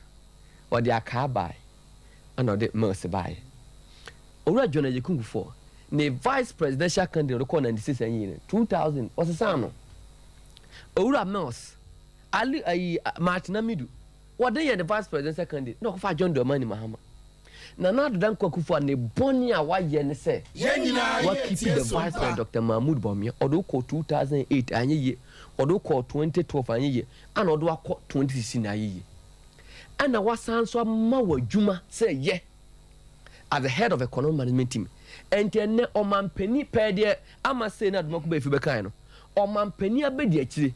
o de aka bai ana o de mercy bai owura John Ajekungu for ne vice presidential candidate ko 96 anyi 2000 o se sano owura Mills ali Martina Midu what they the vice presidential candidate no fa John Dramani Mahama na na do dan Kwakufu ne boni a wa ye ne se what keep the vice president Dr. Mahmoud Bawumia odo ko 2008 anyi ye odo ko 2012 anyi ye ana odo akọ 2016 anyi ye ana wasan so ma wadwuma say ye at the head of economic management team ente omampani pede ama say na adumako be fi be kan no omampani abedi akire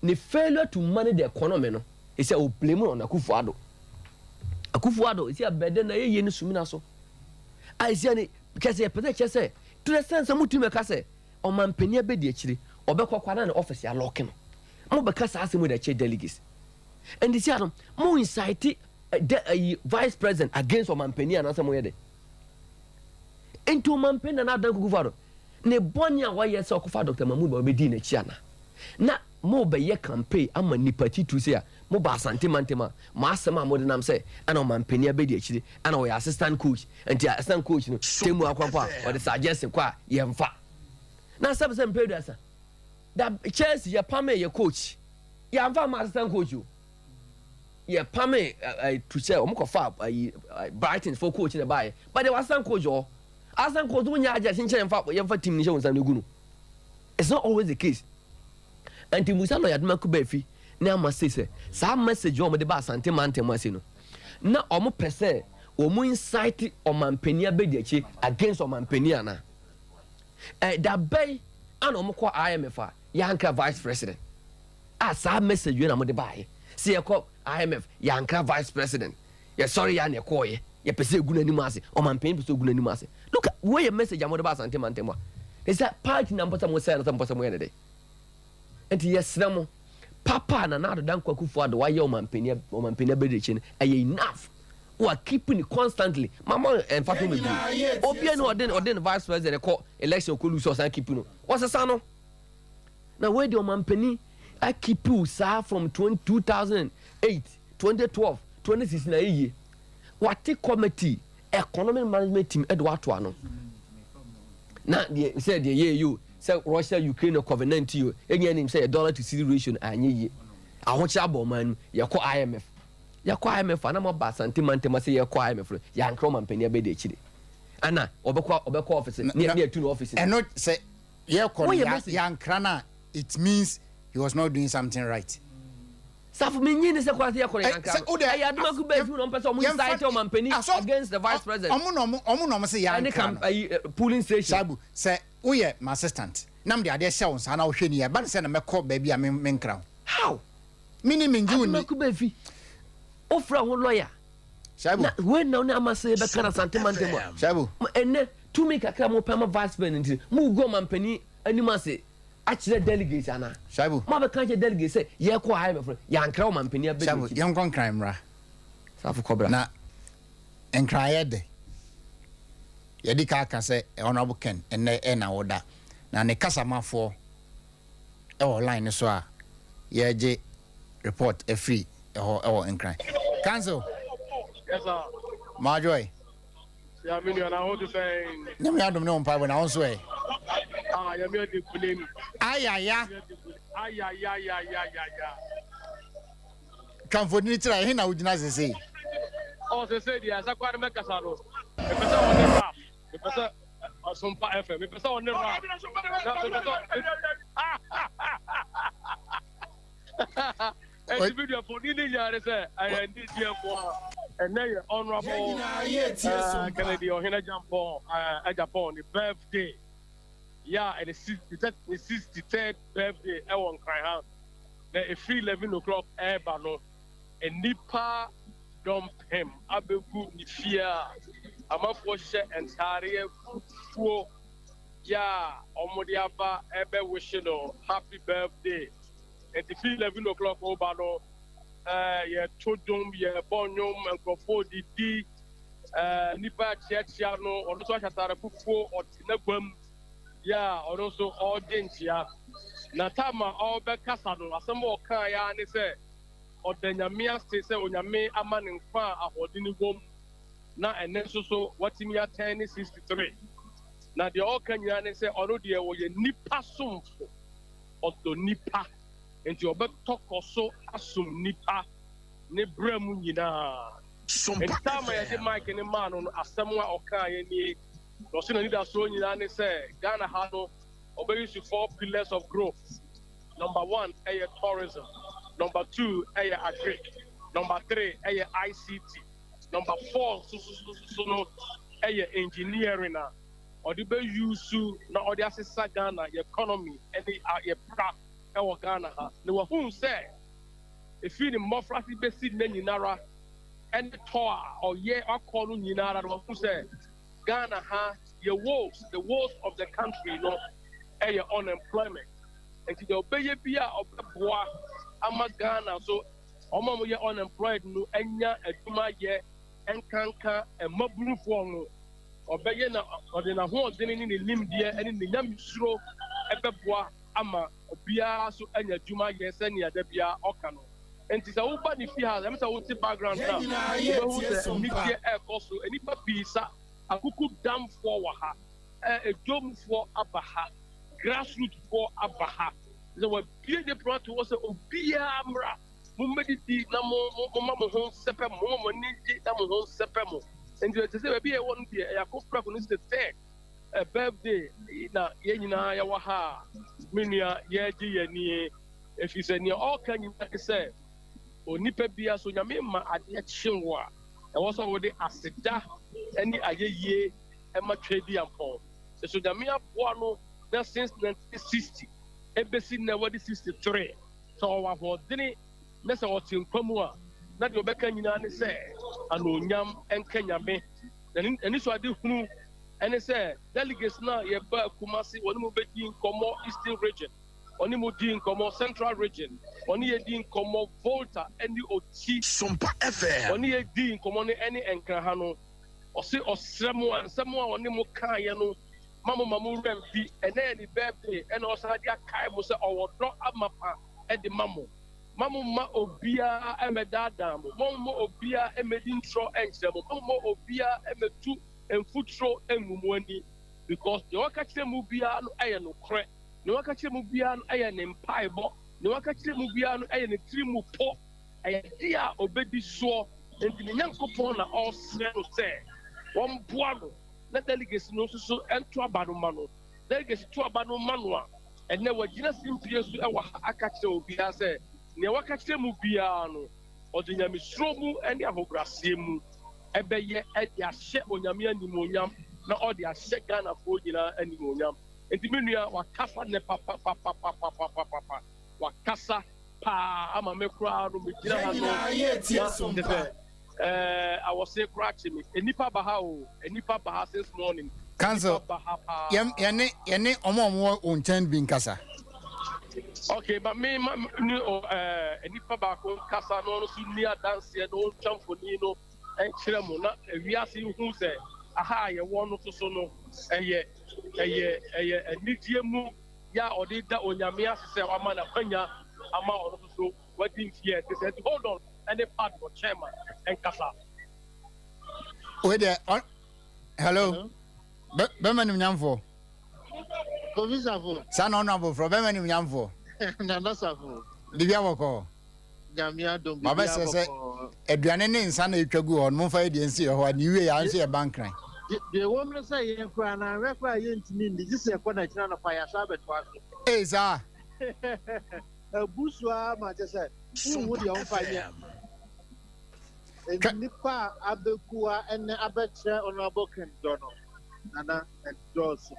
ne failure to manage the economy no e say o blame on Akufo-Addo isi abede na ye ne sumina so ai isi ani kese pete kese to the sense mutume kase omampani abedi akire obekwa na office ya lock no mo beka sa asemu da che delegates and isi adom mo incite vice president against Omampeni and answer moyede. Into Omampeni and Adam Guvaro. Ne bonya wa yes okufa Dr. Mahmoud Obedi na chiana. Na mo be ye campaign ama nipati tu se a mo ba asante mantema ma asema mo de nam se ana Omampeni abedi achire ana wo assistant coach enti assistant coach no temu akwampa o de suggest kwa ye mfa. Na sabse mpedu asa. Da Chelsea ye pame ye coach. Ya mfa ma assistant coach o. Ye pame to say omokofa Brighton for coach in buy. But there was assistant coach o. Assistant coach when ya just chenche mfa ye mfa team ni she won sam negunu. It's not always the case. Anti Musa lawyer duma ku ba fi na ma say sa message o mo de ba asante mantem ase no. Na o mo pese o mo incite Omampeni abedi achi against Omampeni ana. Da bay ana o mo kwa IMF a yanka vice president. Sa message we na mo de ba ye. See e ko IMF yanka vice president. Yeah sorry ya na e ko ye. Ye pese egu na nimu ase. Omampeni pese egu na nimu ase. Look at where your message am de ba asante mantem a. Is that party number some say na some person we dey. Enti yesramo papa na na dan kwakufu ado wa ye Omampeni abedichi e enough wa keeping it constantly mama en fato me obi no orden vice president call election ko lose so keep no what's the no na where the Omampeni I keep you sir from 2008 2012 2016 na ye what committee economic management team Edward Tuano na they said you say Russia Ukraine covenant you any name say $1 to cedi ratio anye ye ahocha boman ye ko IMF ana mo ba santimante say ye ko IMF ya nkro Omampeni abedi chire ana obekọ office near to office and not say ye ko ya nkra na it means he was not doing something right. Safu menyi ne se kwase ye ko nkra ya aduma ku ba fi no pese omo incite Omampeni against the vice president omo no say ya nkra polling station sabu say uye my assistant nam de ade hye won sa na wo hwe ni ya ba se na mekọ ba bia me nkra how mini menju ni ku ba fi ofra ho lawyer sabu na when na na amase be kana santimante mo sabu enne to make akra mo pema vice president mu go Omampeni animase akire delegate ana sabu ma be kan je delegate say ye ko ha me fro ya nkra Omampeni abedi sabu ye nkon crime ra safu kobra na nkra ye de ye di ka say honorable Ken enne na woda na ne kasamafo e online so a ye je report e free e nkra cancel. Yes, sir. Marjoy. Yeah, I mean, you know, to say. Nem ya dum no mpa when I also e. Yeah, me dey blame. Ayaya. Ayaya. Kan for ni try he na ugina say. Oh, say dia sa kwa me kasaro. E pesa on the rap. E pesa SOMPA FM. E pesa on the rap. And video for Nini Yare say, I need you for and then your honorable Kennedy or Hina Jampon, AGYAPONG, the birthday. Yeah, and the 63rd birthday, I won't cry out. Then a free 11 o'clock air balloon, and Nipa dump him. I be good in fear. I'm a force and Taria Fuo. Yeah, Omodiaba, Ebe wishing happy birthday. At the 11 o'clock over yeah, Chodum, yeah, Bonyum, and Crawford, D, Nipa Chiano, or also Hatarapuko, or Tinagum, yeah, or also audience, yeah. Natama, all back Casano, as some more Kaya, and they say, or then Yamia say, or Yame, a man in far, or Dinigum, now and then so what in your 1063. Now the all can you say, or dear, or your Nipa Sum, or the Nipa. And you bet talk also assume nipa ne bremu nyina and time I say Mike and man on asemwa oka ye no so na leader so nyina ne say Ghana ha no obey you 4 pillars of growth. Number 1 tourism, number 2 agri, number 3 ICT, number 4 so no engineering na or the be use na or the assess Ghana economy and the pra Ewa Ghana ha. Ne wa hu say if you the mofrati besi na nyinara and toa or ye akolu nyinara no hu say Ghana ha the woes of the country no your unemployment and the obeye bia obeboa ama Ghana so ọmọ mo yɛ unemployed no anya adwuma yɛ nkanka mmabunu foɔ no ɔbɛyɛ na ɔde na ho ɔde ne ne nimdeɛ ne ne nyamsuro ɛbɛboa ama obiara so anya adwuma yɛ sɛnea da bia ɔka no nti sɛ woba ne fie ha ɛmɛ sɛ wote background na wobɛhu sɛ nnideɛ ɛɛkɔ so nnipa pii sa akuku damfoɔ wɔ ha edwomfoɔ aba ha grassrootfoɔ aba ha sɛ wabie de prato wɔ sɛ obiara mmra mommɛdidi na momma mo ho nsɛpɛ mo momma mo ani gye na mo ho nsɛpɛ mo nti ɛte sɛ baabi a ɛwɔ no deɛ ɛyɛ akɔfrako no sɛ birthday na yɛn nyinaa yɛwɔ ha a me nua yɛagye yɛnie ɛfiri sɛ nea ɔreka nyina ne sɛ onipa bia so nyame ma adeɛ kye wo a ɛwɔ sɛ wode aseda ne ayɛyie ɛma twɛdi ampɔn sɛ so nyame aboa no na since 1960 ɛbɛsi na wɔde 63 sɛ ɔwɔ ahoɔdene na sɛ ɔte nkwa mu a na deɛ ɔbɛka nyinaa ne sɛ anoonyam ɛnka nyame ɛni so ade hunu ɛne sɛ delegates na yɛba Kumasi wɔne mu bɛdi nkɔmmɔ Eastern region ɔne mu di nkɔmmɔ Central region ɔne yɛdi nkɔmmɔ Volta ɛne Oti SOMPA FM ɔne yɛdi nkɔmmɔ ne ɛne Nkraha no ɔse ɔsrɛ mu a nsɛm a ɔne mu kaeɛ no ma mo remfi ɛnɛ yɛ ne birthday ɛna ɔsan de akae mo sɛ ɔwɔ dɔ amapa ɛde ma mo ma obiara ɛmɛdaadaa mo ma obiara ɛmɛdi ntorɔ ɛnkyerɛ mo ma obiara ɛmɛtu mfuturo engu mu ani because ne waka kyerɛ mu biara no ɛyɛ nokorɛ ne waka kyerɛ mu biara no ɛyɛ ne mpaebɔ ne waka kyerɛ mu biara no ɛyɛ ne tiri mu pɔ ɛyɛ de a obɛdi soɔ nti ne Nyankopɔn na ɔsrɛ no sɛ wɔmboa no na delegates no nso so ɛnto aba no ma no delegates to aba no ma no a ɛnɛ wɔgyina simpie so ɛwɔ ha aka kyerɛ obiara sɛ ne waka kyerɛ mu biara no ɔde nyamesuro mu ne ahobraseɛ mu ɛbɛyɛ ɛde ahyɛ onyame animonyam na ɔde ahyɛ Ghanafoɔ nyinaa animonyam nti me nua wakasa ne papapapapapapapa wakasa paa ama me koraa no megyina ha no na awɔse koraa kye me enipa ba ha o enipa ba ha since morning council yɛne ɔmo wo nkyɛn bi nkasa okay but me enipa baako kasa no so ni adanseɛ no ntwa mfoni no ɛkyerɛ mo na wiase hu sɛ aha yɛwɔ no so no ɛyɛ anigye mu ya ɔde da onyame ase sɛ wama na kwanya ama ɔno so wadi mfie ɛte sɛ hold on any part for chairman ɛnkasa wait there hello bɛma nim nyamfo Provincial sa na ɔno abofro bɛma nim nyamfo na nasafo bibia wɔkɔ nyamia dom baba sɛ aduane ne nsa na etwagu hɔ no momfa yɛ nsi hɔ ani wie ya nso yɛ bankran de wo mre sɛ yɛ kra na rekra yɛ ntimi ndi gise kɔ na kyina no pa ya sha betwa so sa abusua ma kyɛ sɛ wo de ɔmfa yɛ nipa abekua ene abekyerɛ honorable Kendo no nana endorse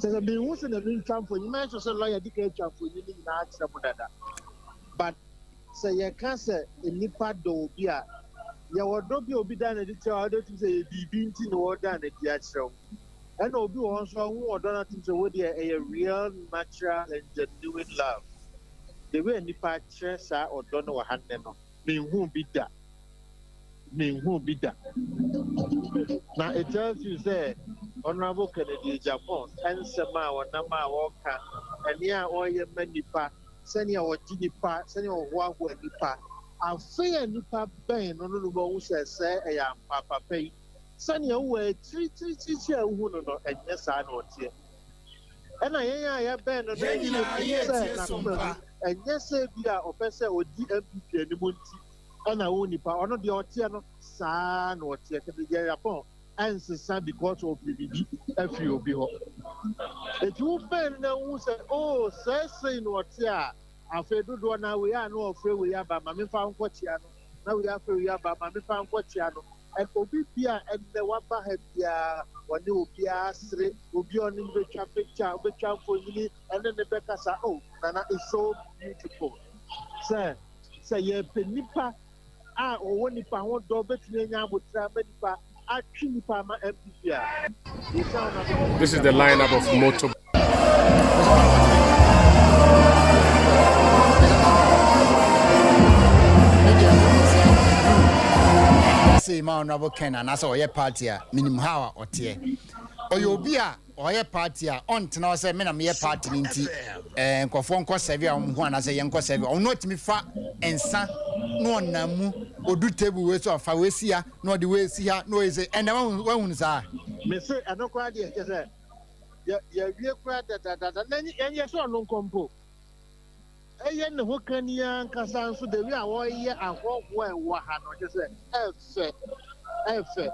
sɛ bi hu sɛ na bi ntwamfo ni ma kyerɛ sɛ lawyer dika atwamfo ni nyinaa kyerɛ mo dada but sɛ yɛka sɛ nipa dɔ obi a yɛwɔ dɔ bi obi da na di kyerɛ ɔde tum sɛ yɛ biribi nti na wɔda na di akyerɛ ɛna obi wɔ hɔ nso ɔho ɔdɔ na tum sɛ wɔde ɛyɛ real natural and genuine love the way nipa kyerɛ saa ɔdɔ no wɔ ha nnɛ no menhu bi da na it tells you say honorable Kennedy Japan nsɛm a wɔnam a wɔka ɛne a ɔyɛ ma nipa sɛnea wɔgye nipa sɛnea wɔhoahoa nipa afei a nipa bɛn no no bɛhu sɛ sɛ ɛyɛ ampa papa yi sɛnea wowɔ akyirikyirikyiri a wohu no no ɛnyɛ saa na ɔteɛ ɛna yɛn a yɛbɛn no no sɛ nakoma ɛnyɛ sɛ bi a ɔpɛ sɛ ɔdi MPP anim nti ɛna wo nipa ɔno deɛ ɔteɛ no saa na ɔteɛ kɛtɛ Japan ɛnsesa because of bibi afiri obi hɔ eti wo bɛn na wo sɛ oh sɛsɛn na ɔte a afei dodoɔ na wei a na ɔfrɛ wei aba ma mefa nkɔkyea no na wei afrɛ wei aba ma mefa nkɔkyea no obi bia ɛnɛ waba ha bia wɔne obiara sere obi ɔne bɛtwa picture bɛtwa mfonyini ɛne ne bɛkasa oh nana is so beautiful sɛ yɛpɛ nipa a ɔwɔ nipa ho dɔ bɛtumi anya abotire ama nipa atwi nipa ama MPP a this is the lineup of motor say ma honorable Ken and as oye party a minimum how otie oyobi a oye party a on tena say me na me party nti nkofo nko serve a ho ana say yenko serve on not me fa ensa no onamu odu table we so fa we sia no de we sia no e say ene wa hun sa me say anokwa de ke say ya wie kwa da na enye so no kompo eye ne ho kania nkasa nso de wi a wo ye ahwohwo e wo ha no je say efe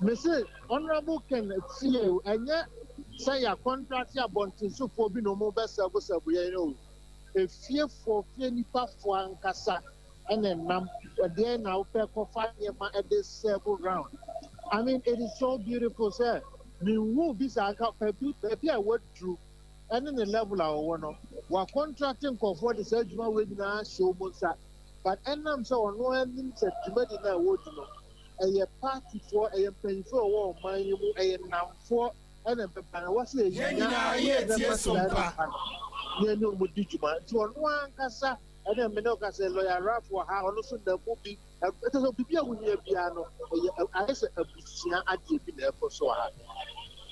me say honorable Ken tie enye say ya contract ya bontinso fo bi no mo be sabu ye no efie fo fie nipa fo ankasa ene nam de na wo pe ko fa ye ma e de serve round. I mean, it is so beautiful, sir. Me who be sa ka pepi I went through and in the level I want we contracting for the surgery we na show monsa but enam so no ending se djumadi na wo no a party for a pen for wo man you a nam for and a was say na ye tie sompa ye no mo dijuma ti on wan kasa and then me no ka say lawyer rap for ha ono so da mo bi it is bibia wo nya bia no I say abusia ade bi na for so ha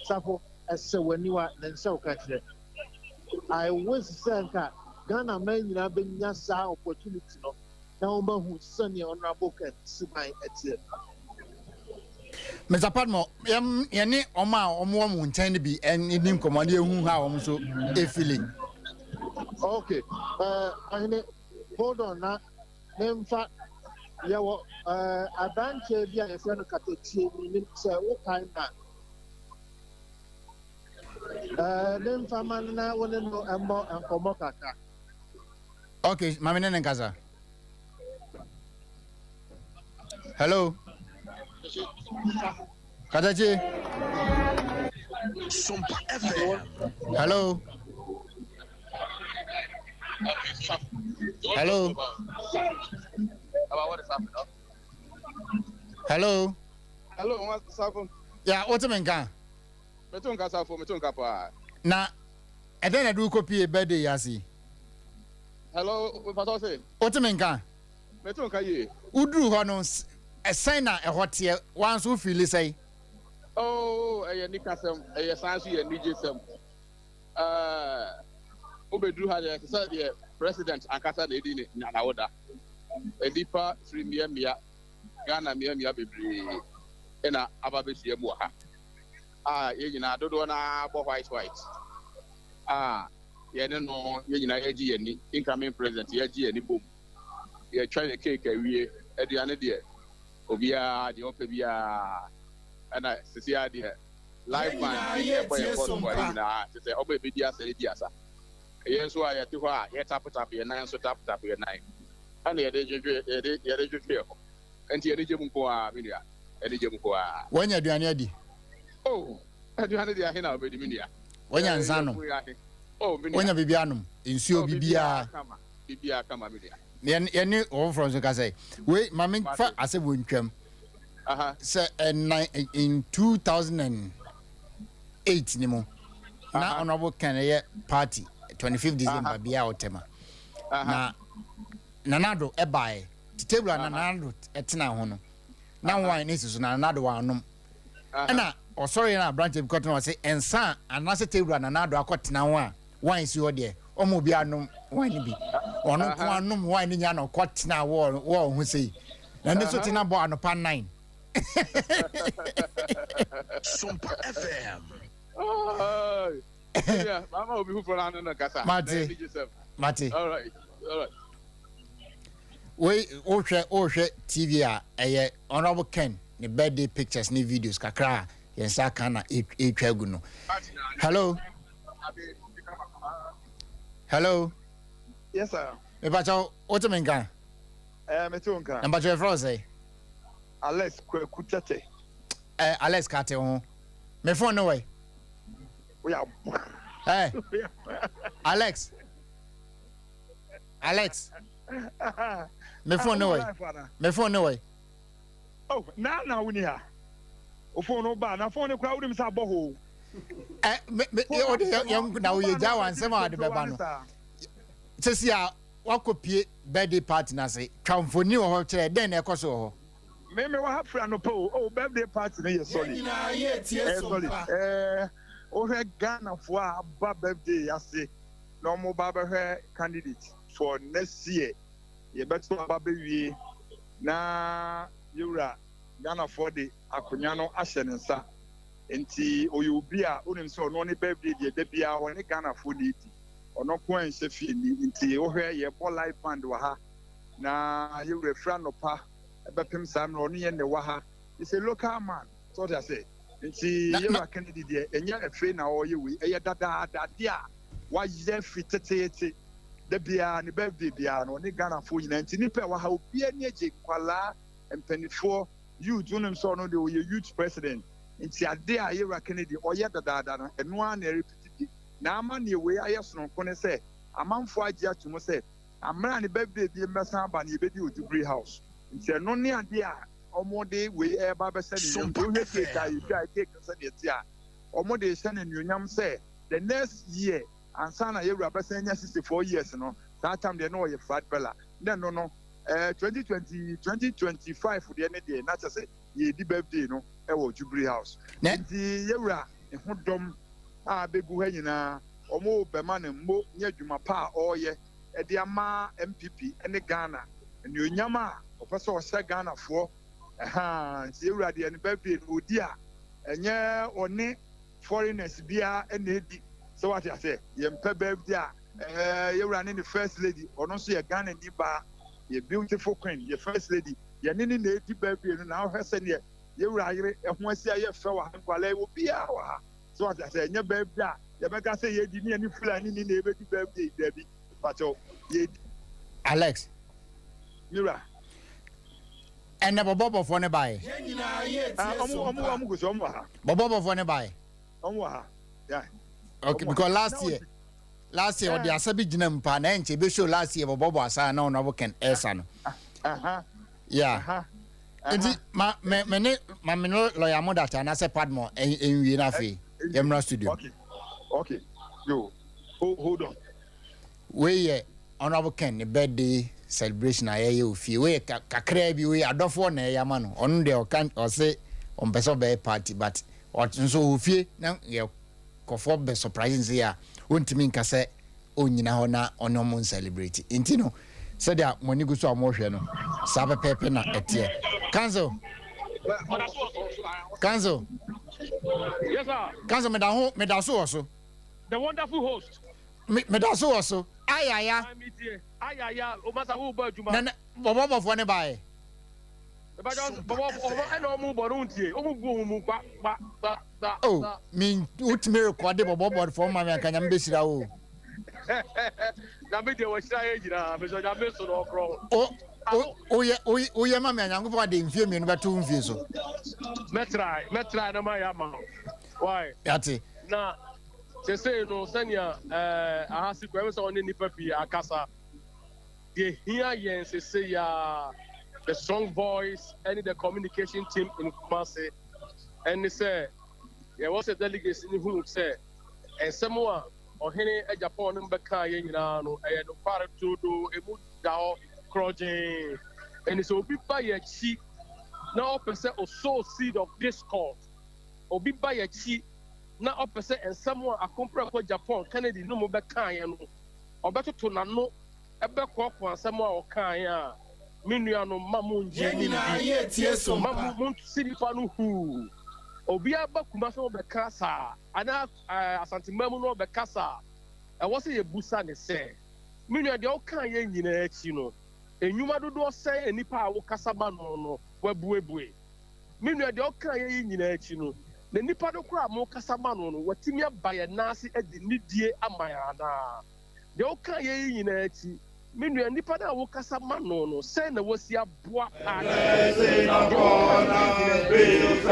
safo ese waniwa na nsa o ka kire I wish Sanka Ghana men na benya sa opportunity no na o ma hu sani honorable Ken siban etie Mr. Padmo yene oma omo nchen bi eni nkomade ehu ha om so e feeling okay hold on na nemfa yawo abanche bia e fe no katetie ni se wo kan na dem faman na woni no ambo ankomo kaka okay mama nene nkaza hello Kadachi SOMPA FM hello hello what is happening? hello What's happening? yeah what menka Metonka safo metonka pa na eden na du copy birthday yasi hello what say what menka metonka ye udru ho no sign na ehote wan so feel say oh nikasem sansu ye nijesem obedru ha ye say the president ankasa na edi na woda edipa premier mia Ghana mia bebre ena ababehia mu ha ye nyina dodo na bo white ye ne no ye nyina ye gi yani incoming president ye gi yani bom ye try the cake awie aduane de obia de opa bia ana sisia de live man ye boy na say oba be dia say dia sa ye so ya ti ho ye tap ye nan so tap ye nan ana ye de jwe enti ye de jemu ko media ye de jemu ko wanya aduane adi oh aduane de ahina obedi media wanya nzano wanya bibianum nsuo bibia kama media yene over from so ka say we mama fa ase wontwam say in 2008 ni mo na honorable Ken ye party 25th December bia otema na nanado ebae table na nanado etena ho no na wine nesiso na nanado wa anom na sorry na branch because no say ensa anase table na nanado akotena ho a wine si ho de omo bi anom wine bi ono ko anom wine nya na okotena wo ho sei na ne so tena bo anopa 9 SOMPA FM yeah mama obi hu for na kasa Mate all right we ohwe TV a honorable Ken the birthday pictures ni videos kakra yensa kana etwagu no hello yes sir me bacho otemenka metonka na bacho efro say Alex Kutete Alex Kate ho me phone no way we are hey Alex me phone no way oh na we here o phone no ba na phone kura we say boho o de yam na we ja wan sem ade be ba no sesi a wakopie birthday party na say twamfoni wo ho kire den na ekoso ho me wa ha fra no po oh birthday party na ye sorry o he Ghana for aba birthday ase no mo ba be candidate for next year ye beto aba be wie na yura Ghana for the akonya no ahye ne nsa enti oyobi a onim se ono ne birthday de da bia woni Ghana for the ono ko ense fie ni enti o hwe ye ball live band wa ha na yura fra no pa ebepem sam no ye ne wa ha is a local man so they say nti yura Kennedy de enya efe na o ye wi eye dada dia wa ye fitete da bia ne birthday bia no ne Ghana for nyina nti nipa wa ha obi ani age kwala empanifo youth unim so no de o ye youth president nti ade a yura Kennedy o ye dada no eno a na repeat na ama ne we aye sononko ne se amanfo age atumo se amra ne birthday bi mbesa aba ne ebedi odubri house nti eno ne ade a omode we eba be se ne nyam we take a take se ne ti a omode se ne nyonyam se the next year ansana yewura be se nya 64 years no that time they know ye fat bella then no 2025 de ne de na say ye di birthday no e wo Jubilee house nti yewura e ho dom a begu ha nyina omo be ma ne mmo nya dwuma pa oye e de ama MPP ene Ghana ne onyama opese o se Ghana fo nti yewura de ne birthday no odi a enye one foreigners bia ene edi so what I say ye mpe birthday a yewura ne first lady ono so ye Ghana ni ba ye beautiful queen ye first lady ye ne na edi birthday no na ho se ne yewura yire ho asia ye fe wa nkwala wo bia wa so what I say enye birthday a ye be ka say ye di ni fulani ni na ebe di birthday dabi but ye Alex yewura ene bobo fo ne bae omo go so omo ha bobo fo ne bae omo ha yeah okay because last year the asabi gina mpa na enche be show last year bobo asa na ono ken esa no yeah enti me no lawyer mo data na se padmo enwie na fe yemra studio okay yo hold on we honorable ken the birthday celebration aye ofie we kakra bi we adofo na ya ma no onu de o kan o se on person be party but what so ofie na ye kofo be surprising say ya wontimi nka se onyina ho na ono mo celebrate intino so dia moni go so amhwe no sabe pepe na etie Kanzo Yes sir Kanzo me da so the wonderful host me da so ayaya o masa wo ba juma na bobo fo ne bae ba just bobo e no mu boru ntie o mu gu mu pa oh mean ultimate record bobo for ma me akanya mbesira o na me de wo sira ye jira me so ja me so no kro o ye ma me anyango fa de mfie me no beto mfie so me try na ma ya ma why yati na se say no sanya ahasi kwa me so oni nipa pi akasa de here yen se say ya the strong voice and the communication team in Kumasi and they say there was a delegation who said and someone ohene Japan mbeka ye nyina no e no kware to do emu dao crojin and so obi ba ye chi na opese o sow seed of discourse obi ba ye chi na opese and someone akompra ko Japan Kennedy no mbeka ye no obetoto na no ebe ko ansemo a o kan ya minua no mamu nje ni ye tie so mamu siripa no hu obi aba kuma so be kasa ana asante mamu no be kasa e wo se ye busa ne se minua de o kan ye nyina achi no enwuma dodo se enipa a wo kasa ba no wabuebue minua de o kan ye nyina achi no na nipa do kura mo kasa ba no watimi aba ye nase edi nidie amayana de o kan ye nyina achi minua nipa da wo kasa ma no se na wasi aboa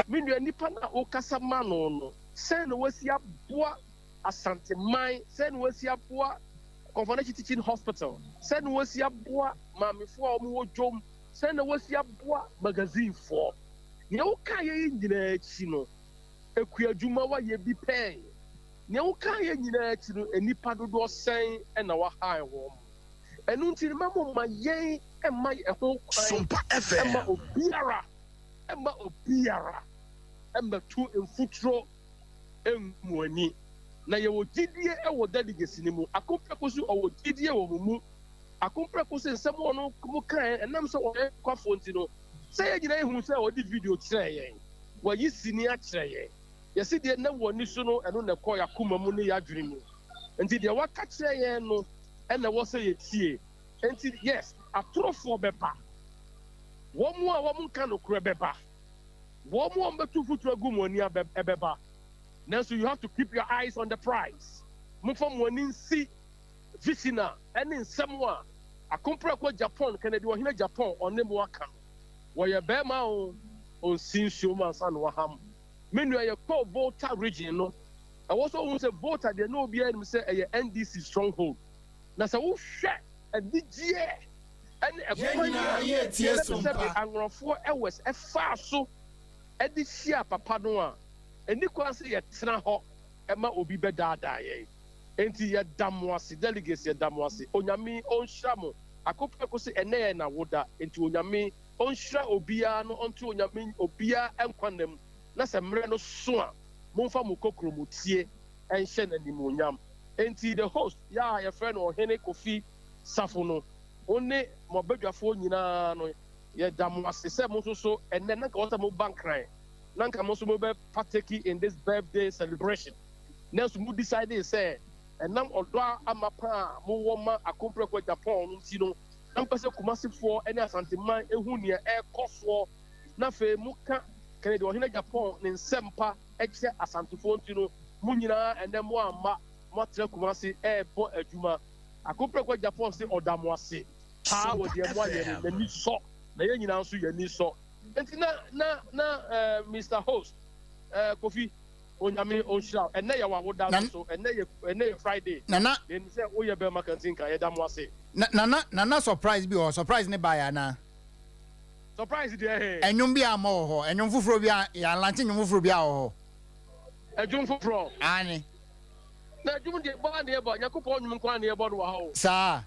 minua nipa na wo kasa ma no se na wasi aboa asante man se na wasi aboa Convention Teaching Hospital se na wasi aboa mamefo a wo dwom se na wasi aboa magazine for ne wo kan ye nyina achi no ekuadwuma wa ye bi pen ne wo kan ye nyina achi no enipa dodo sen na wa han wo enu nti ma mo ma yen e ma e ho SOMPA FM ma obiara Emma Obiara, Emma two in futuro, Mwani. Na ye wo didie e wo delegacy ni mu akomprekosu o wo didie wo mu akomprekosu nsem no mu kan enam so wo kwafo nti no say ye gina ehun say wo di video kire yen wo yi sini a kire yen ye se de na wo ni so no eno na ko yakoma mu ne ya dwene mu nti de waka kire yen no e na wo say ye tie nti yes atrofo beba wo mu a wo mu kan no kure beba wo mu o mbetu futuro gu mu ani abeba. Now, so you have to keep your eyes on the prize. Move from one in see Vicina and in someone. A compare Japan, can do here Japan on them work. Where your Bema on Sin Shumans and Waham. Meanwhile, your call voter region. I also want to vote at the no behind say a NDC stronghold. Now, so share a DGA and a 4 hours a far so at this year, Papa Noah. And you can say a traho, Emma Obi Bedada, enti ya damwasi, delegacy ya damwasi, onyami on shamo, akopa kose ene na woda, enti onyami on shra obia no onto onyami obia enkwanem, na se mre no soa, monfa mukokro mutie, enshe na nimonyam. Enti the host, ya friend or hene kofi safono, one mobedwafo nyina no, ya damwasi, se monso so, ene nanka wata mo bankran. Nanka most of partake in this birthday celebration. Now, so decided say, and now Odwa Amapa, Mowama, a compre with Japan, Tino, Nampasa Kumasi for any Santima, Ehunia, Air Cosfor, Nafe, Muka, Canada, Japan, in Sempa, Extra Asantifon, Tino, Munina, and then Moama, Matra Kumasi, Air Port Juma, a compre with Japan, say, or Damwasi. How was the one the new sock? The young answer your new sock. And Mr. Host, Kofi, onyame onshira ene ye wa woda so ene ye Friday nana then say o ye be makantinka ye dam wase nana surprise bi o surprise ne buy na surprise dey enyum bi amo ho enyum fufuro bi ya lanche enyum fufuro bi ho ejum fufuro ani na ejum de ba na ye ba yakopon nyum kwa na ye bo do wa ho sa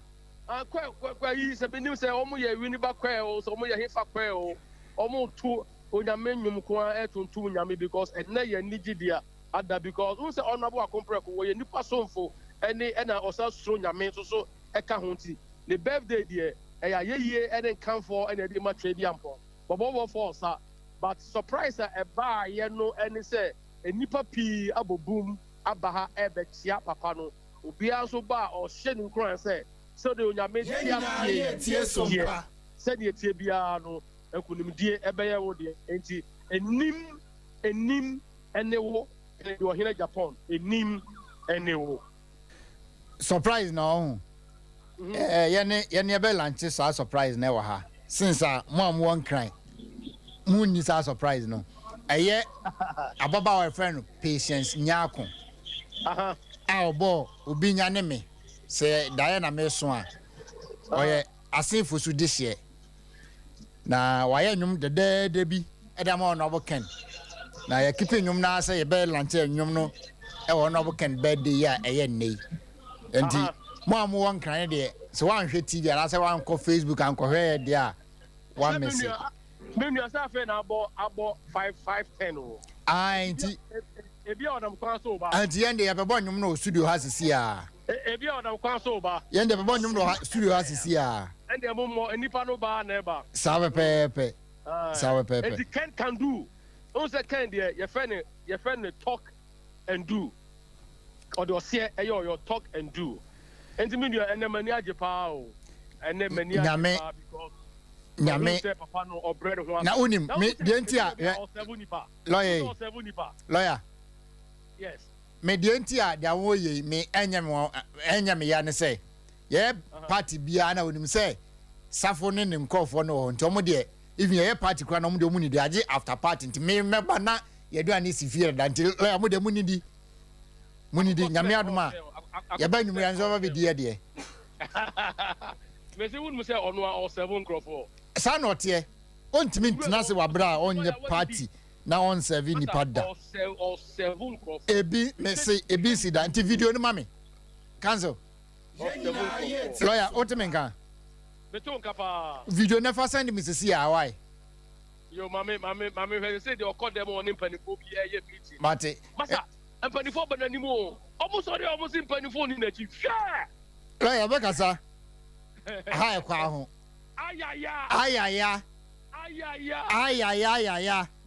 kwa yi se benim se omo ye wini ba kwa o so omo ye hefa kwa o omo tu onyame nyum kwa etuntum nyame because ene ye nigidia ada because who say honorable akompreko wo ye nipa somfo ene na osa sro nyame so eka ho nti the birthday there eya yeye ene kanfo ene de ma trade ampo bobo for sa but surprise e ba ye no ene say enipa pi abobum abaha ebetia papa no obia so ba o hye ni nkran say so de onyame tie sompa say de tie bia no ekunimdie ebeye wo de enti enim enewo do here Japan enim enewo surprise no ye be lunch so surprise na wa ha since mo am one cry mu ni sa surprise no eye ababa our friend patience nyako aha obo obi nya ne me se dae na me so a oye asenfo su this year na waye nyum de bi edama no boken na ya kipe nyum na say be lanche nyum no e wo no boken birthday ya eye nei enti mo am won kan de so wan hwe TV ala say wan ko Facebook an ko hwe de a wan message menu asa fe na abo 5510 o enti e bia odam kwa so ba anti yende ya bebo nyum no studio ha sisi a e bia odam kwa so ba yende bebo nyum no studio ha sisi a and the mo enipa no ba na ba sawe pepe it can do on say can there your friend talk and do or do say your talk and do and me you and mani ajepa o and mani ajepa because nyame papa no or bread ho na unim me dientia lawyer yes me dientia dia wo ye me enyame ya ne say ye party bia na onim say safo ne nkofo no nti omo de even ye party kra na omo de omo ni de age after party nti me meba na ye do ani sifie da nti omo de munidi nyame adoma ye ba nyum ya nso ba be die de me say won say ono all 7 crofo sa no tie ontimi ntina se wabra onye party na on 7 ni pada all 7 crofo ebi me say ebi si da nti video no mame cancel lawyer otemenka beton kapa video never send me to see why Yo, mame, say they call them on impanifo be a meeting. Mate. Masa, impanifo bananimo. Almost impanifo in the chief. Share. Lawyer Bakasa. Hi, Kwaho. Ayaya.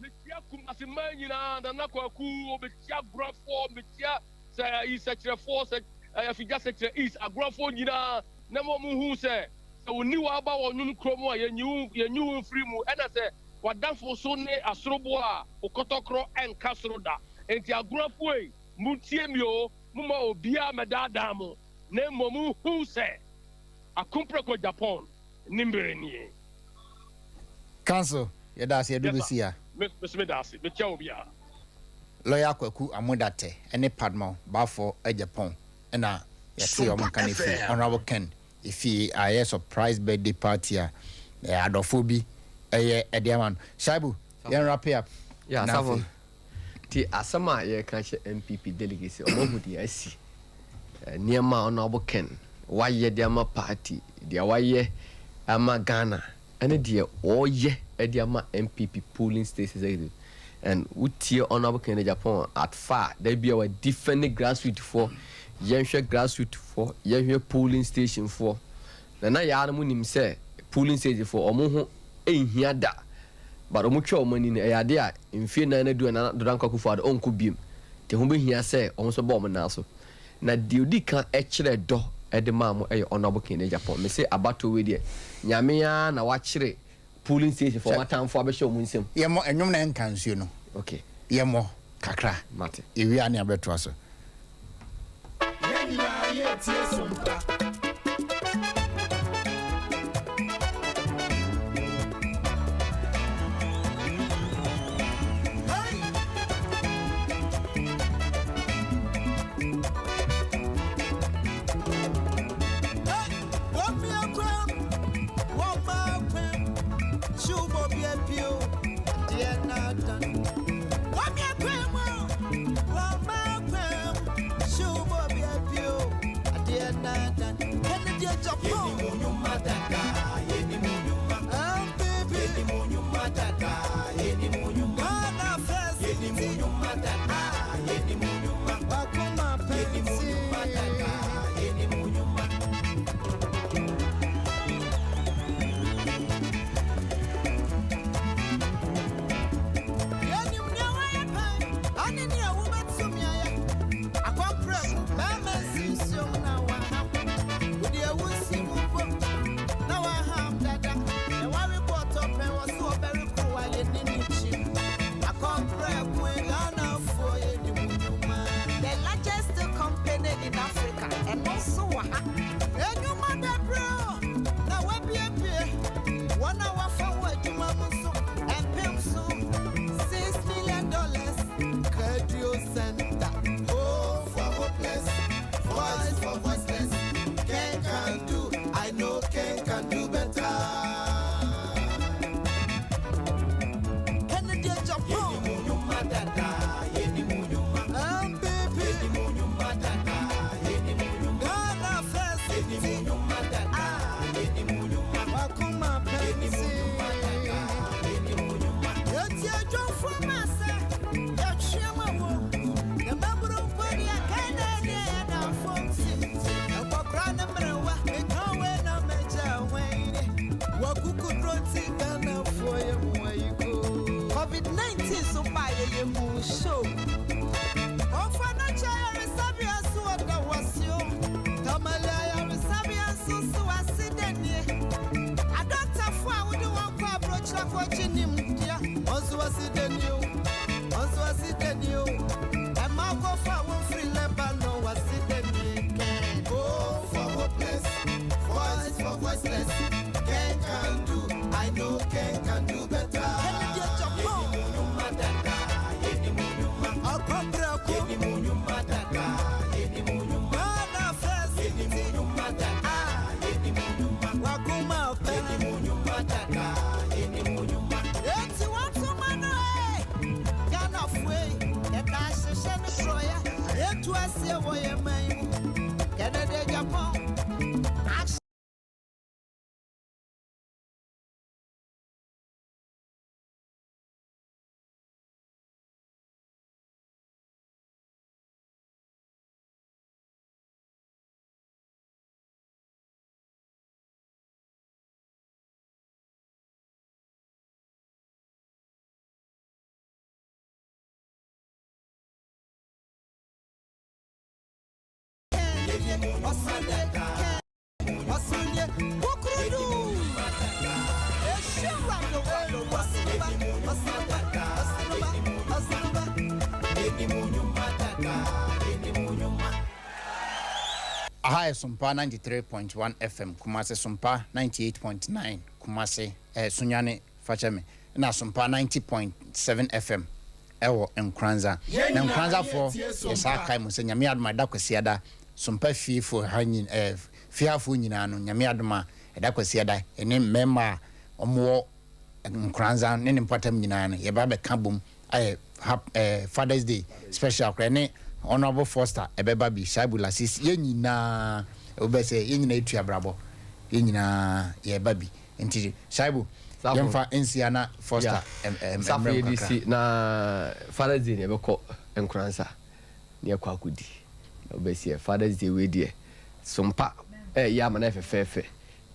Metia kumasimanyina na nakwaku metia grafo metia say is such a force afija such is agrafo nyina na mo hu say oni wa ba wonum kromo a yenyu free mu na say wadanfo so ne asrobo a okotokro enka soro da enti agrafo e mutie mi o muma obia medada mo na mo hu say akompre ko Japan nimbre nie Council, you da say do see ya. Mr. Darcy, me tell you. Lawyer Kwaku Amudate, any Padmo, Bafo, Japan, and now you see your man Honorable Ken. If he a surprise birthday party, Adolphobi, a diamond. Shabu, you wrap up. Yeah, Savo. The Asama, you catch MPP delegacy, or Mohudi, I see. Near my Honorable Ken, why ye diama party, dear why ye, Ama Ghana. And dear, oh yeah, Ediama MPP polling stations, and would tier honorable Kenya Japan at far there be our different grassroots for Yansha grassroots for Yansha polling station for. Then I Yaramunim say polling station for Omoho ain't here that, but Omucho money in a idea in fear nine do another drunker for the uncle beam. The home here say almost a bomb and also. Now, the can't actually do. The mama honorable Kenya Japan. Me say about to with it. Nyamia na wachire polling station for what time for be show munsem. Ye mo enyum na enkansu no. Okay. Ye mo kakra. Mate. Ewi ani abeto aso. Ye na ye tie sompa. Aha SOMPA 93.1 FM Kumase SOMPA 98.9 Kumase Sunyane Fachame na SOMPA 90.7 FM ewo Nkranza na Nkranza for yesa kai mo se nyame adoma da kwasiada SOMPA fifo hanyin fiafo nyina no nyame adoma da kwasiada ene memma omo Nkranza ne mpatam nyina no ye ba be kabom Father's Day special krene Honorable Foster ebeba bi Shaibula sis yenyina obese yenyina etu abrabo yenyina ye babi enti Shaibu yemfa ensiana Foster Safi DC na Father's Day ne beko Nkransa ne kwa akudi obese Father's Day we die SOMPA ya ma na fefefe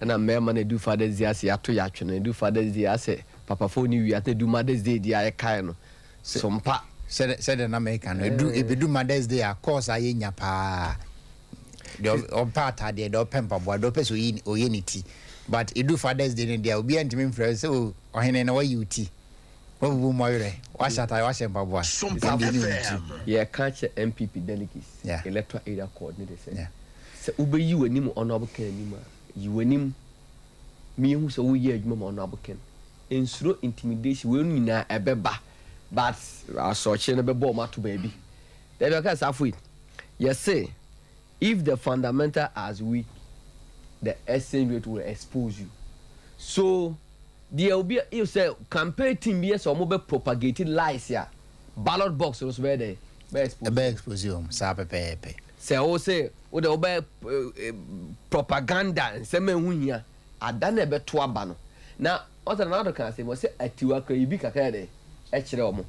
na mema na do Father's Day ase ato ya atwe na do Father's Day ase papa fo ni wi ate do Mother's Day dia ye kai no SOMPA said an American do Mother's Day of course I nya pa the part the pemper boy do peso o unity but it do Father's Day there will be anti friends so or hen na you tea what will moire wash at I wash pemper boy yeah catch MPP delegates electoral area coordinator say so ube you anim honorable ken anim you anim me hu so we ye adwuma honorable ken ensuro intimidation we nyina ebeba but I saw chene be ball to baby. They because after you say if the fundamental as weak, the exchange rate will expose you. So there will be you say campaign team yes or mobile propagating lies here. Ballot box was where they expose you. Pepe. Say say with the propaganda and say me hunya. I done a bit to abano. Now what another can say was say atiwa kra ibi kakra de. Echire omo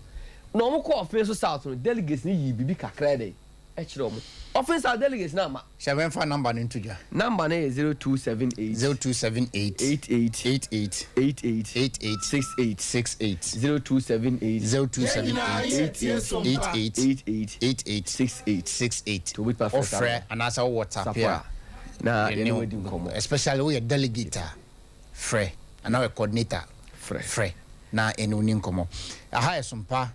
no mo ko offense south no delegates ni yi bibi kakra de echire omo offense south delegates na ma seven for number into ja number na 0278 88 88 to be perfect offer and as WhatsApp here na anyway dim komo especially we delegate free and our coordinator free na enuni nkomo aha SOMPA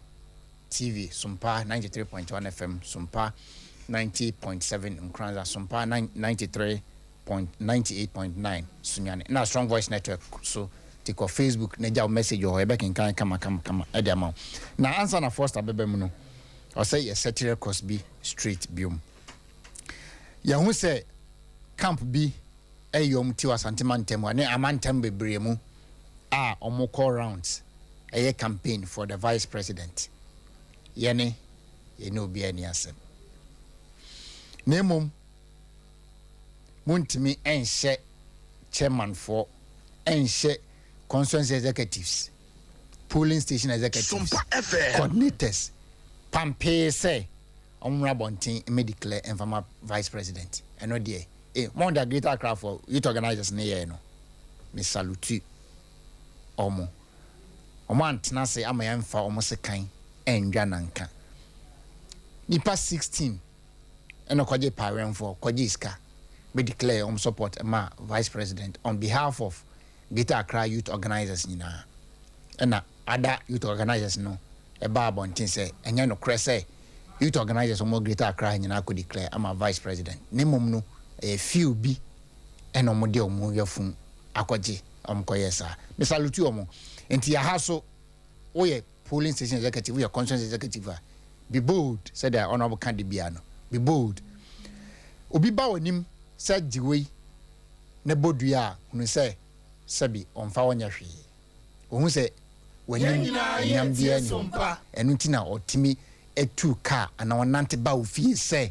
TV SOMPA 93.1 FM SOMPA 90.7 Nkranza SOMPA 98.9 Sunyane na Strong Voice Network so tiko Facebook na jaw message o ebe kan kama ede ama na answer na Foster bebe mu no o say ye settle Cosby Street biom ya hu say camp bi eyom ti wasanteman ane amantem bebre mu omo call rounds a campaign for the vice president yene obi ani asem nemum muntimi enhye chairman for enhye constituency executives polling station executives coordinators pampe say omra bontin me declare informal vice president eno de more the greater crowd for youth organizers ne ye no me salute omo antena say amayamfa omo se kan enwa nanka nipa 16 eno kwaje parent for kwaje iska we declare support ma vice president on behalf of Greater Accra youth organizers nyina na other youth organizers no e ba bontin say enye no kre say youth organizers omo Greater Accra nyina ko declare ama vice president nemom no e few bi eno mo de omo yafun akwaje koyesa me salute omo enti ya haso oye polling station executive your conscience executive be bold said the honorable candidate be bold obi ba onim say jiwe ne bodua hunu say sabi onfa wonya hwe ohun say wani nyam dia SOMPA enu tina otimi etu car ana wonante ba ofie say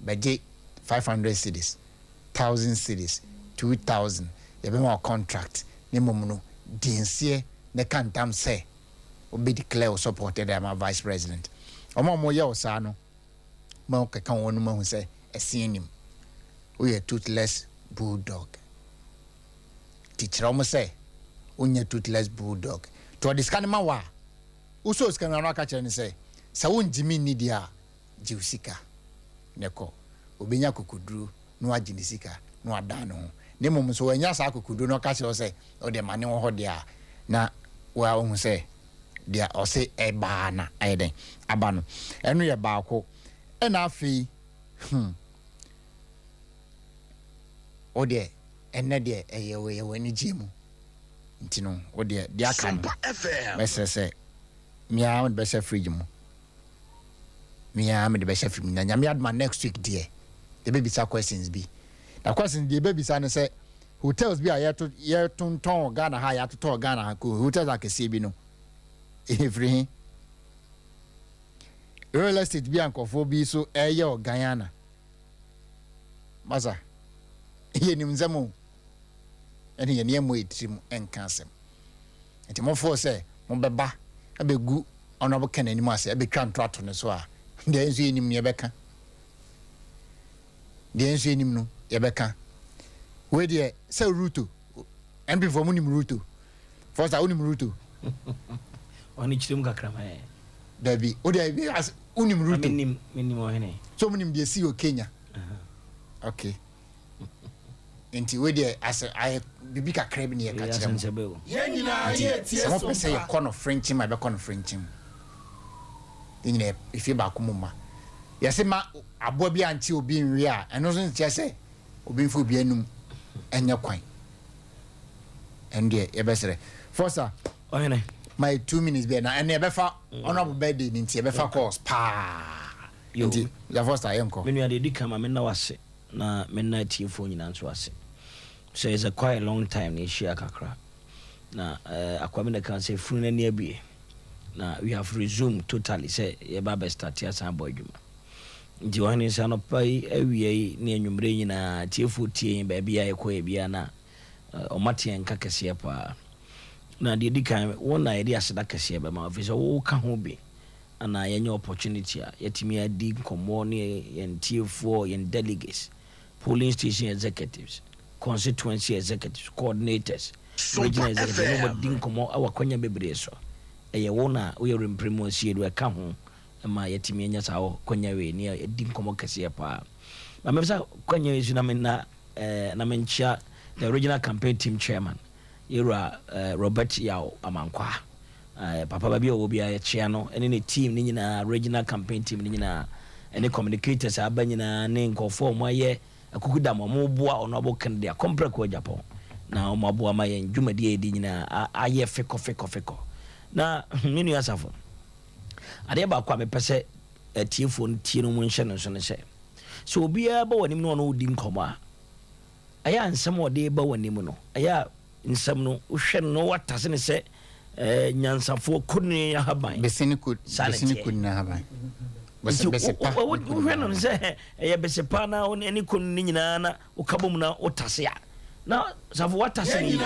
beje 500 cedis 1000 cedis 2000 yebema contract ne momuno dinsie ne kantam say obi declare supported am vice president omo ye osa no ma ka kan wonu ma hu say esienim we a toothless bulldog teacher omo say onya toothless bulldog to this kan ma wa uso skan na aka chere ni say sa wonjimi ni dia jiusika neko obenya kokuduru no agye ne sika no ada no ne mom so wanya sa kokuduru no ka che o se o de mane wo ho de a na wa hu se dia o se eba na ayeden aba no eno ye baako na afi o de enne de ye wani jimu ntino o de dia kan mesese mia am be se fridge mu mia am de be se fridge na nyame adma next week de the baby sa questions bi na questions the baby sa no say hotels bi a yeton ton Ghana ha ya to Ghana ha ko hotels akese bi no every real estate bi ankofo bi so eye o Ghana maza ye nim nzemo eni ye niemo etrim enkansem enti mo fo se mo beba abegu honorable Kennedy mu ase abetwa ntrato ne so a de enzu enim ne beka de enzu enim no ye beka we de se ruto mp for munim ruto first unim ruto oni chirim kakrama dabi o de as unim ruto minim o hene so munim de si o Kenya okay enti we de as I bibi kakra bi ne ye ka kire mo ye nyina ye tie so mo say ye corner French ma be corner French nyina if you ba ko muma ye se ma abo bi anti obi nwe a eno so ntia se obi mfu bi anum enya kwan ende ye besere forza o hene my 2 minutes be na ene ye befa honorable birthday ni ntia ye befa course pa enti ya forza yenko menu ade dikama me na wase na me na tiefo nyina nso ase so it's a quite long time ni share kakra na akwame na kan say funu na ne abie na we have resumed totally say ye ba be start ya san boy djuma ndi wani sa no pai awie ne anwumre nyina tiefo tie ba bia ye ko ye bia na o mate en kakese pa na de dikan wona ye de aseda kese ba ma ofisa wo ka ho bi ana ye nye opportunity a yetimi adi nkomo ne ye tiefo ye delegates polling station executives constituency executives coordinators regional executives no din komo awakwanya bebre so eye wona we rempremo siedu eka ho ma yetimi anya sawo kwanya we ne din komo kase pa ma mebisa kwanya we na mencha the regional campaign team chairman era Robert Yao Amankwa papa babi obi a chia no ene ne team ni nyina regional campaign team ni nyina ene communicators abanyina ne nkofo mo aye akukuda mo boa honorable Kennedy compre ko Japan na mo boa ma ye dwumadi edi nyina aye feko na minu asafo ade ba kwa me pese tiefo ntie no mo nhye no so ne se so obi a ba wanim no odi nkomo a aya nsem ode ba wanim no aya nsem no uhwe no watase ne se nyansafo kuni haban besini kuni haban besepa uhwe no se aya besepa na oni ani kuni nyina na ukabom na otase a na safo watase ni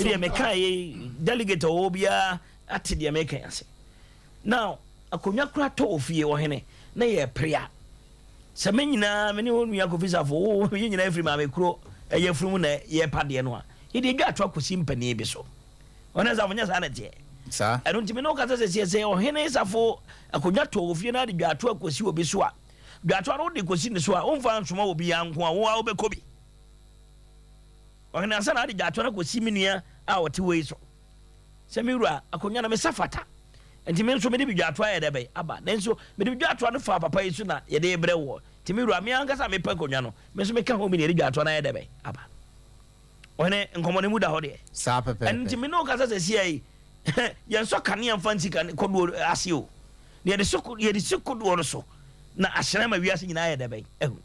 bi me kai delegate obia ate de me kan ase now akonya kura to ofie wo hene na ye prea se me nyina me ne wonu ya kofisa fo wo ye nyina afiri ma me kuro eye furu mu na ye pade no a ye de dwa to akosi mpani bi so ona za vonya sa na tie sa I don't me no ka se o hene safo akonya to ofie na de dwa to akosi obi so a dwa to no de kosi ne so a onfa nsoma obi yanko a wo a obekobi o hene asa na de dwa to na kosi minua a wote wei so se me wura akonya na me safata enti me nso me de bi dwa to aye de be aba nenso me de dwa to no fa papa yi so na ye de bre wo ti me wura me ankasa me pa konwa no me so me ka ho me de dwa to na aye de be aba one nkomo ne mu da ho de sa pepe enti me no kasa se sia yen so kane amfanti kan kodo ase o ne de sikudo no so na ahyena ma wiase nyina aye de be ehu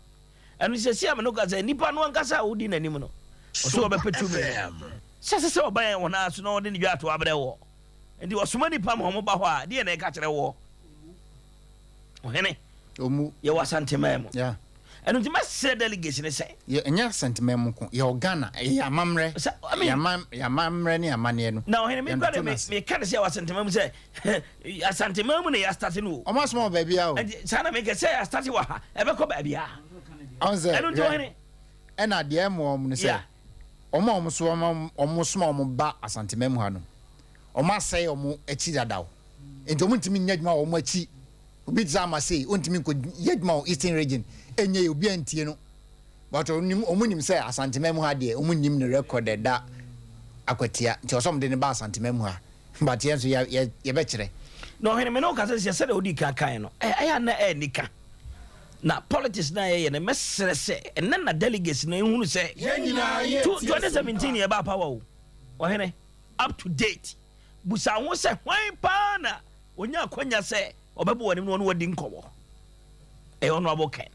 enu se sia me no kasa nipa no ankasa odi nanim no so obepetu me se oban wona so no de ne dwa to abre wo enti osoma nipa mo ba ho a de na e ka kire wo ohene omu ye wasantema mo yeah enu ti mase delegation ne say ye enya sentiment mu ko ye Ghana ye amamre ya mamre ne amane no na ohene me kwade me ka se wasantema mu say asantema mu ne ya start no o ma small baby a o sana me ke say ya start wa ha e be ko ba bia onze enu ti ohene ena de mo mu ne say omo so omo small omo ba asantema mu ha no omo say omo echi dadaw enti omo ntimi nya dwuma omo echi obi zama say ontimi ko yedma eastern region enye obi antie no but omunim say asantemam ha de omunim ne record da akwatia nti osom de ne ba asantemam ha but yenso ye be kire no hene me no ka say say odi kan no aya na nika na politics na ye ne mesere se enne na delegates na ehunu se 2017 ye ba power o hene up to date busa wo se hwan pa na onya akonya se obebo woni no wodi nkowo ono aboken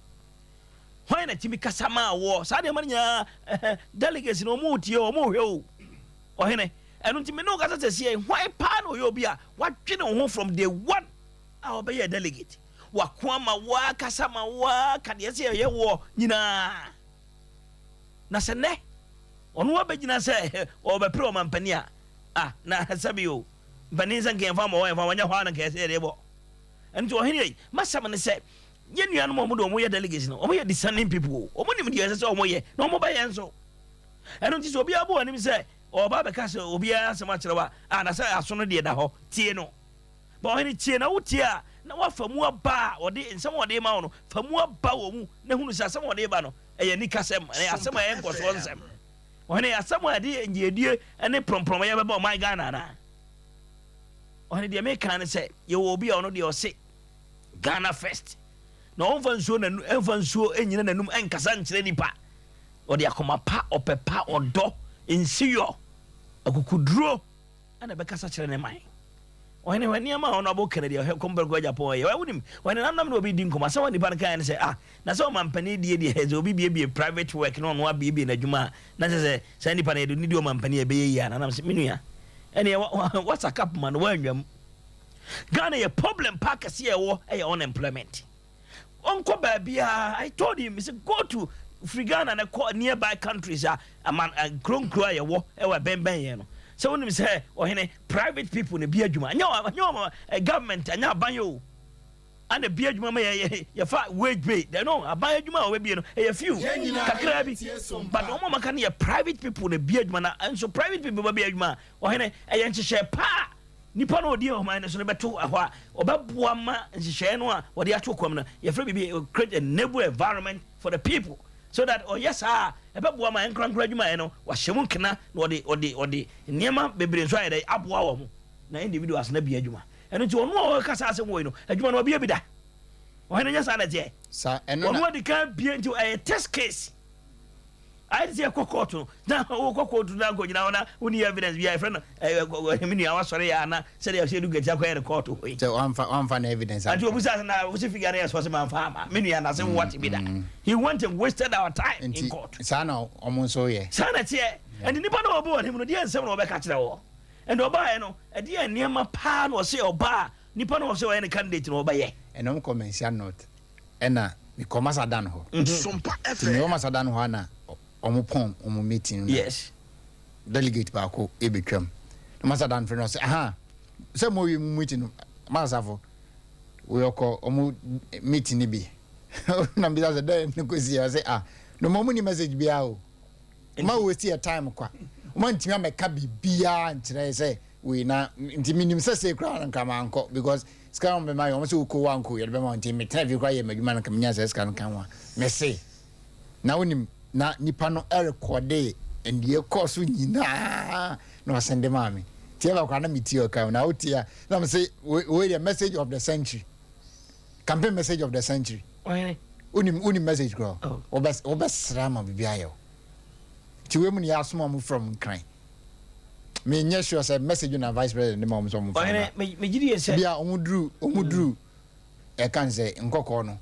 hwan na timi kasama wo sa de manya delegates no mu tie o mu hwe o hene enu timi no kasa se hwan pa na oyo bia watwene ho from day one a obeye delegate wakwama wa kasama wa kade se ye wo nyina na se ne ono abegyina se obepre o mampani a na sabio baninza ngemfa mo wa wanya hwa na kese rebo enti ohini masam ne se yenua no mo do mo ye delegation no mo ye discerning people o mo nim de se o mo ye no mo ba ye nso enu ti so obi abo anim se oba be ka se obi asema kirewa na se aso no de da ho tie no ba ohini tie na wotie a na wa famu aba ode nsem ode ma no famu aba wo mu na hunu se asem ode ba no eye ni kasem asem aye nkoso nsem ohini asem ade ngiedie ene promprom ye beba o my Ghana na ohini de me kan se ye wo obi a ono de o se Ghana first na onfansuo na enfansuo enyina nanum enkasa nkire nipa ode akoma pa opepa odo insiyo akukuduro ana bekasa kire ne man ohini wani ama ono abokere de kombergo Japan ye wunim wani namnam no obi din koma sa wani ban kan se na so mampani die he obi bie private work no no abie na dwuma na se nipa na edu ni di o mampani e be yi ana nam se minua ene what's a cap man wanwam Ghana ye problem packers here wo unemployment onko babia I told him say go to free Ghana na nearby countries man kronkro ye wo bemben ye no so when say ohene private people ne bia adwuma nya government anya banyo and the bia adwuma ye fa wage pay they know aban adwuma we bia no e few kakra bi but omo maka ne private people ne bia adwuma na and so private people bia adwuma ohene ye nchehye pa nipa no odi o man so ne beto ahwa obeboa ma nhihye no a wode ato kwam no ye fra bibi create a enable environment for the people so that yes ebeboa ma enkrankra adwuma no wa hyemu nkena na ode niema bebre so ayede aboa wo mo na individuals na bia adwuma eno ti ono o kasa asem wo no adwuma no bia bi da o hene nya sa na tie sa eno na ono de kan bia nti a test case I say kokoto na kokoto na go nyina ona uni evidence bi friend mini awa sori ya na say dey do get akwa record ho so one fan evidence and obusa na we figure ya so say man fa mini na say what be that he went and wasted our time in court sa na omo so ye sa na tie and nipa na obo him no dey nsem na obeka kire wo and oba no e dey niema pa na o say oba nipa na o say o ye candidate na oba ye enom commercial note ena we commerce dan ho sompa efe we commerce dan ho na omupom meeting yes delegate ba ko ebetwam no master dan friend say say mo meeting masafo we okọ meeting ni bi na bi say dey negotiate say no mo ni message bia o ma waste your time kwa mo ntimi ameka bibia ntire say we na ntimi nim say kra nka manko because scan be my o say ko wanko ye be ma ntimi tell kra ye madwuma nka menya say scan kan wa me say na wonim na nipa no recorde ndie course nyina no send mami tie ba kwa na mitio ka na utia na me say we the message of the century campaign message of the century uni message girl obes rama bibia yo ti we mu ni asoma mu from cry me nya sure say message na vice president dem so mu me gidi say bia omudru e kan say nkoko no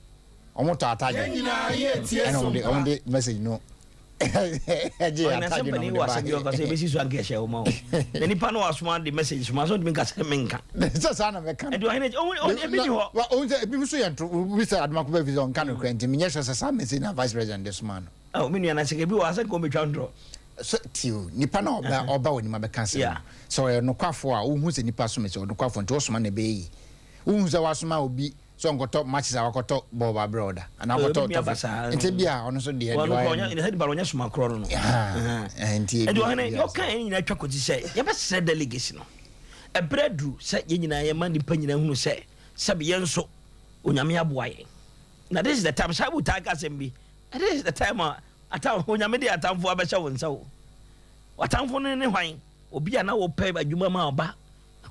omoto ataje and the message no ataje no was be because be so angeshe o ma o nipa no asoma the message so so me kasa menka so sana me kan and o be ni ho o nze bi so yentro we say admako be vision kan no kwenti me nya sure say message na vice president this man me nua na se bi wa say ko me twandro so tiu nipa na oba woni ma be kan say so no kwafo a wo hu se nipa so me se no kwafo nti osoma na be yi wo hu se wasoma obi so ngoto matches awakoto boba brother and awakoto enti bia ono so de ene head baronya suma kro no enti edo hane yo kan eni na twakoti say ye be sre delegation no e breadru say ye nyina ye man nipa nyina hunu say be yenso onyame aboaye na this is the time shabu taka sembi this is the time atam onyame de atamfo abɛhyɛ wo nsa wo watamfo no ne hwan obi a na wo pɛ adwuma ma oba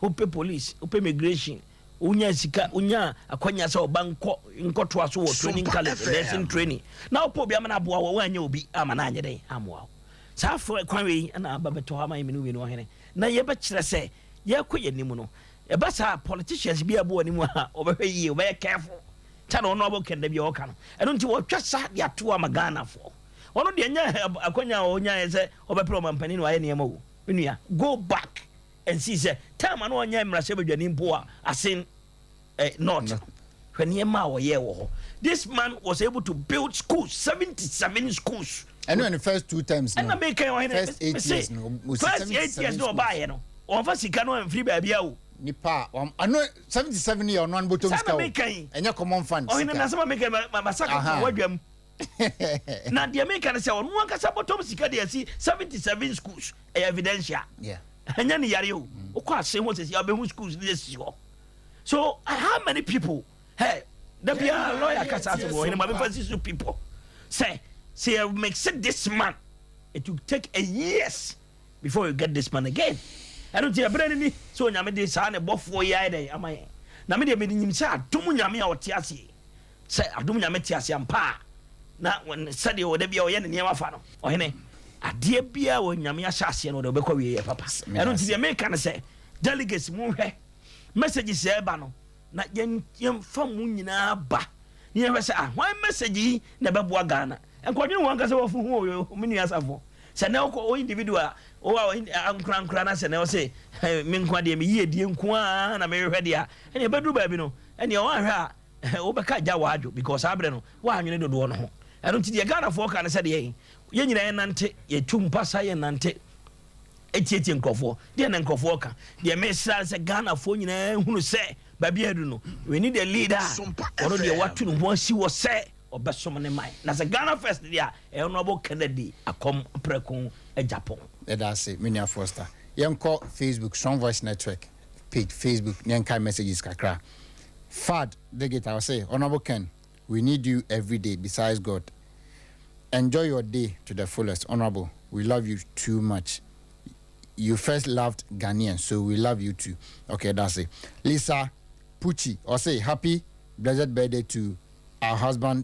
wo pɛ police wo pɛ immigration unya sika unya akwanya sɛ oba nkɔ to aso wɔ training college lesson training na wo pɔ obi amana aboa wo anya obi amana anye den amoa saa fo kwan we na aba beto ha man menu we no hene na ye be kyerɛ sɛ ye kɔ ye nimu no e ba sa politicians bi abo nimu ha obɛhwɛ yie obɛyɛ careful ta no no abo kenda bi ɔka no ɛno nti wɔtwa sa de ato amagana fo ɔno de nya akwanya onya sɛ obɛpɛ ɔmampani no ayɛ nneɛma wo menua go back and see say time no onya mmrase badwani mpo a asen not when nneɛma a wɔyɛ wɔ hɔ this man was able to build schools 77 schools. And when the first 2 times no. And make first 8 years no. First 8 years no buy no. On first sika no free baby awo. Nipa I know 77 year on one bottom scout. And your common funds. Oh na sama make masaka wadwam. Na the American say on one kasa bottom sika dey see 77 schools evidential. Yeah. Anya ni yare o. Okwa ase ho say abehu schools dey go. So how many people hey the be a lawyer kasa so in my first people say make it this man it will take a years before you get this man again. I don't see a brand new so nyame de sa ne bofo ya dey amaye na me de me nyim say adom nyame a otiase say adom nyame tiase ampa na when said o de bia o ye ne niam afa no o hene ade bia o nyame ahyase no de obekwa wie papa I don't see me can say delegates mu hwe message say ba no na yem fam mu nyina ba ni e say why message na be boa Ghana enkodwe won ka say wo fu hu o menu asafo say na o individual o ankran na say na o say me nkwa de me yie die nko a na me hwede a ene be du ba bi no ene o ahwe a o be ka gya wadwo because abre no wa anwene dodo no ho eno ti de Ghana fo ka na say de ye nyina ye nante ye tumpasa ye nante etieti nkofo de na nkofo ka de me sra say Ghana fo nyina hunu say baby edu no we need a leader or de watu no ho si wo say obesom ne mai na say Ghana first dia e no bo Kennedy akom prekon Japan that's it Minia Foster yenko Facebook Strong Voice Network page Facebook nyanka messages kakra fad degeta I say honorable Ken we need you every day besides God enjoy your day to the fullest honorable we love you too much you first loved Ghanaians so we love you too okay that's it Lisa Pucci or say happy blessed birthday to our husband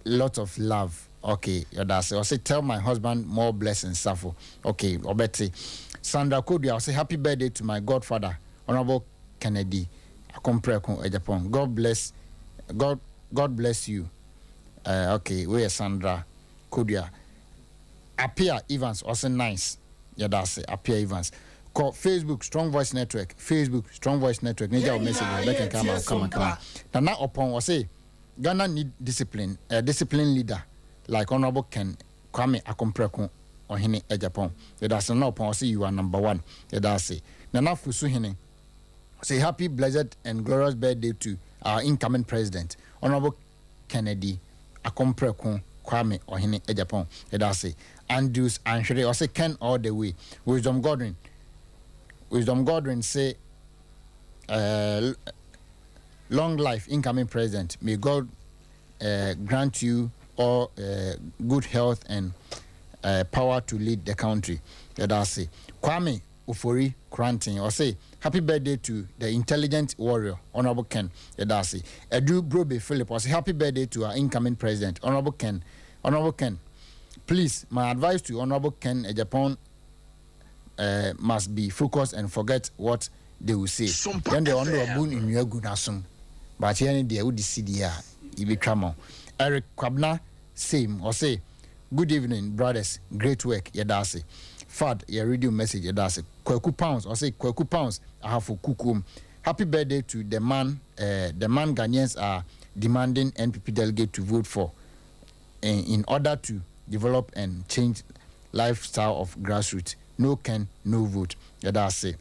lots of love okay that's it or say tell my husband more blessings Safo okay obeti Sandra Kodia or say happy birthday to my godfather honorable Kennedy Akompreko Japan God bless you okay where Sandra Kodia Appear Evans also nice that's it Appear Evans call Facebook Strong Voice Network Facebook Strong Voice Network need message they can come now upon or say Ghana need discipline a discipline leader like honorable Ken Kwame Akompreko or Hene Japan that's no upon say you are number 1 that's it now Fusu Hene say happy blessed and glorious birthday to our incoming president honorable Kennedy Akompreko Kwame or Hene Japan that's it Andrews and Shere or say Ken all the way Wisdom Godwin say long life incoming president may God grant you all good health and power to lead the country that's it Kwame Ufori Kranting or say happy birthday to the intelligent warrior honorable Ken that's it Edu Brobe Philip or say happy birthday to our incoming president honorable Ken please my advice to honorable Ken Japan must be focused and forget what they will say then the honorable in your good assume but here they would see the ibi tramo Eric Kwabna same or say good evening brothers great work yadase fad your radio message yadase Kweku Pounds or say Kweku Pounds I have for kukum happy birthday to the man Ghanaians are demanding NPP delegate to vote for in order to develop and change lifestyle of grassroots no Ken no vote that's it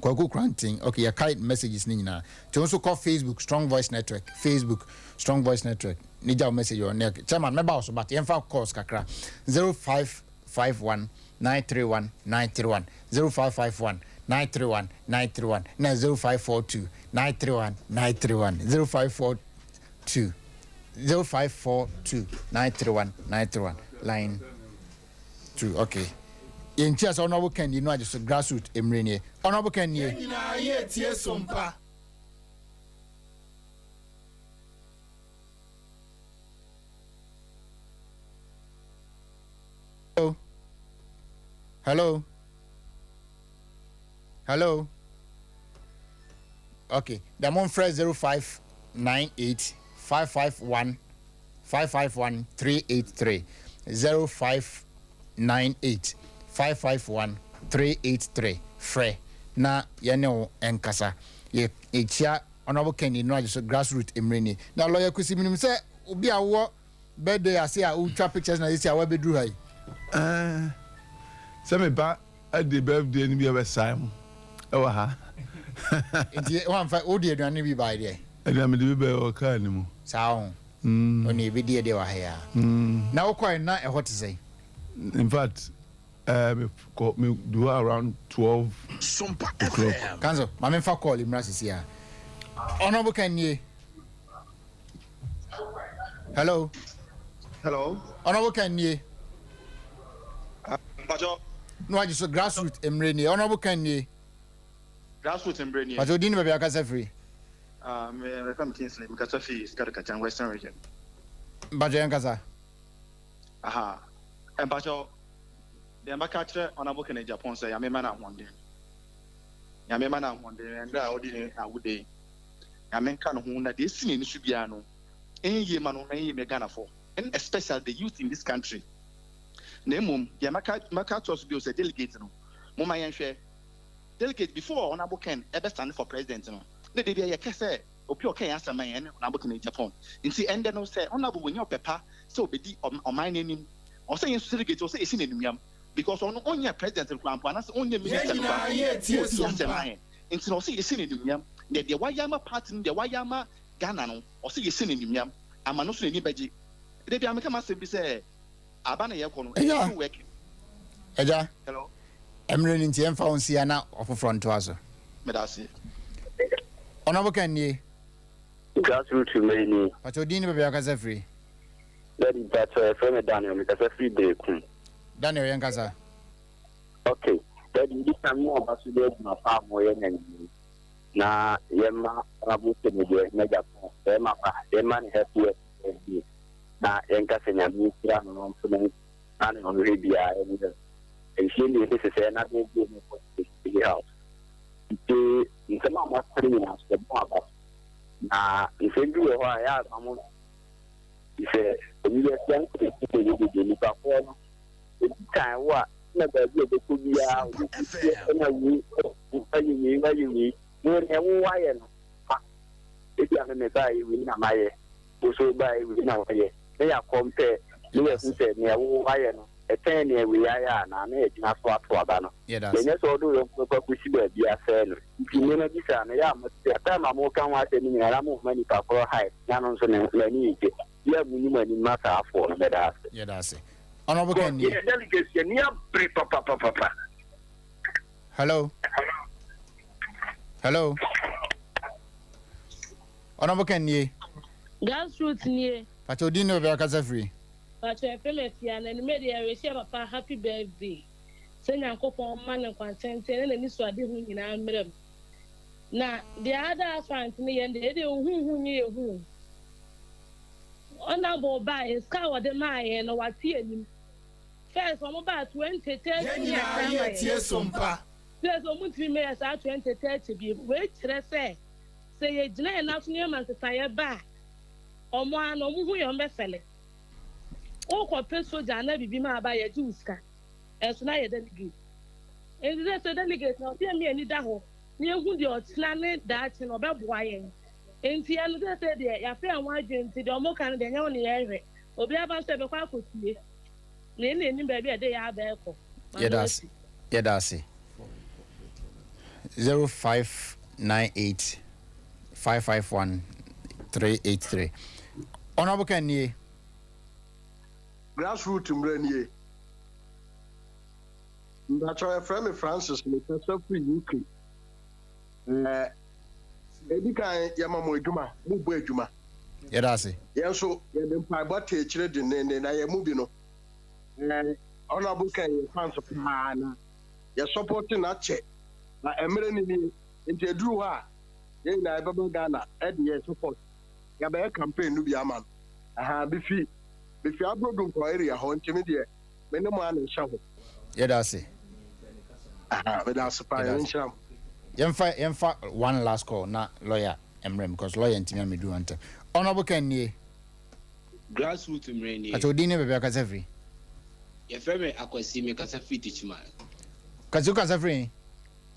Kwaku Kranting okay your kite messages nina to also call Facebook Strong Voice Network Facebook Strong Voice Network nija message your neck chairman member also but yenfa calls kakra 0551 931 931 0551 931 931 na 0542 931 931 0542 0542 931 931 line 2. Okay. In chess honorable can you know just grassroots emrenie honorable can you SOMPA. Hello. Okay, the mon fresh 0598 551 551 383 0598 551 383 free na yene enkasa ye echia honorable Kenny no just grassroots emreni na lawyer kwesi minim say obi awo birthday ase a ultra pictures na ese a wa bedru hai say me ba at the birthday ni bi e sign ewa ha enti wan fa odi aduane bi ba there aduane bi ba o ka ni mu sao oni bi de wa ha ya na ukoi na e hot say in fact me do around 12 SOMPA o'clock. Kanzo, mama fa call him rasisi ya. Honorable Kanye. Hello. Honorable Kanye. Bajo. No, I just grassroots emreni. Honorable Kanye. Grassroots emreni. Bajo dini baby akasa free. Me from Kinsley because of his Karakacha Western region. Bajo yankasa. Aha. And Bajo the ambassador honorable Kennedy Japan say yame man one day and I ordinary awude yame kan ho na de sini ni subia no enye ma no na ye me Ghana for and especially the youth in this country na mum ya maka trust bi o say delegate no mo ma yenhwe delegate before honorable Ken ebe stand for president no na de bia ye kese opi okan asama yen honorable Kennedy Japan nti ende no say honorable when your papa say obedi oman nanim o say yen delegate o say esi na nuam because on only president Krampo and only minister Krampo nti no say yesi ne dunyam de wayama party de wayama Ghana no o say yesi ne dunyam ama no so ni baji de bia meka masem bi say aba na ye ko no work eja hello emre ni nti emfa onsi na ofofro nto aso medasi honorable Kanye grassroots emreni pacho dini baby akasa free that is that from Daniel because free day kun Daniel yankasa. Okay. That is this time more about to my farm or na yema rabu se me de mega phone. The man help you na yankasa nya minister no no and on radio and she need this say na dey give me for the house. The sama ma criminals the baba na if you do ho ya amu if you dey think you dey for time what never be able to be out and you why if you have a buy we na my also buy we na why they are compare you have said near why a 10 year we are na na na so ato no yes so do you go push be a fair if you know this na ya mo time am kan wa se ni na mo mani pa for high na no so na ni ike ya mu ni mani matter for na da yeah that's it honorable Kenny delegation near pre papa hello honorable Kenny grassroots nie pacho dini baby akasa free pacho efemefia na media we share papa happy birthday senya nkopon man kwantente na ni so ade hu nyina mmerem na the other front ne yende de hu nye hu honorable by is ka wo de my no wati anim first omo ba 2030 yeah SOMPA first omo tiri me sa 2030 bi we kire say ye gina na so ne man tsaye ba omo an omo hu yo mbefele o ko peso jana bibi ma ba ye juska eso na ye delegate and they say delegate na be me ani da ho na ehu de otla ne that no be boa ye enti anu they say de ya fe anwa agenti de omo kan de nyawo ne ye hwe obi aba so be kwa akotie na ni ba bi de ya ba eko yeah that's it 0598 551 383 honorable Kanye grassroots mrenie ndacho FM Francis me pesa free UK Edika Yamamo Juma, Mubu Juma. Yedase. Yes, so the Pibot children and I am moving. Honorable can fans of man. You're supporting that check. Like a million into a drew her. In I Baba Ghana, at the support. Yabba campaign to be a man. I have the fee. If you are broken for area, haunting me, many man and shovel. Yedase. But that's surprising. Yemfa one last call, not lawyer Emrem, because lawyer and Timmy do ante. Honorable can ye grassroots mreni. At Odine Bebekas every. Your family akwasi me kasa free teachman. Kazuka Safri?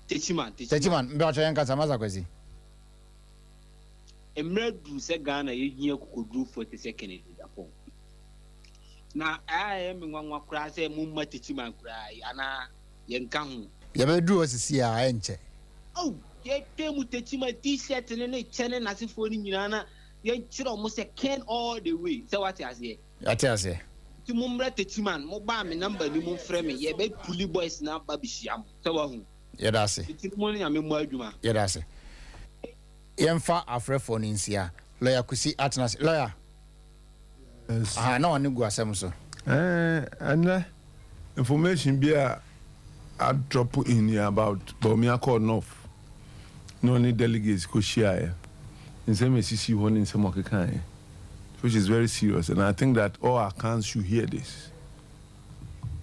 Teachman, Belcher and Casamaza Quasi. Emred do say Ghana, you could do 42nd in Japan. Now I am in one cry, say Mumma teachman cry, Anna Yankang. You ever do as a CIA. Oh, ye came with teachman t-shirt and a channel as if for Nana. You should almost say can all the way. So what I say? I tell you. To Mumra teachman, mobile me number, you move frame, ye be pulley boys now, Babisham. So, yeah, that's it. It's morning, I'm in Wajuma. Yeah, that's it. Yemfa afre phone in here. Lawyer Kusi Atnas. Lawyer. Yes. No one go asem so. And information be I drop in here about Bomia call North. No any delegates go share. In some CC one in some kind, which is very serious, and I think that all our accounts should hear this.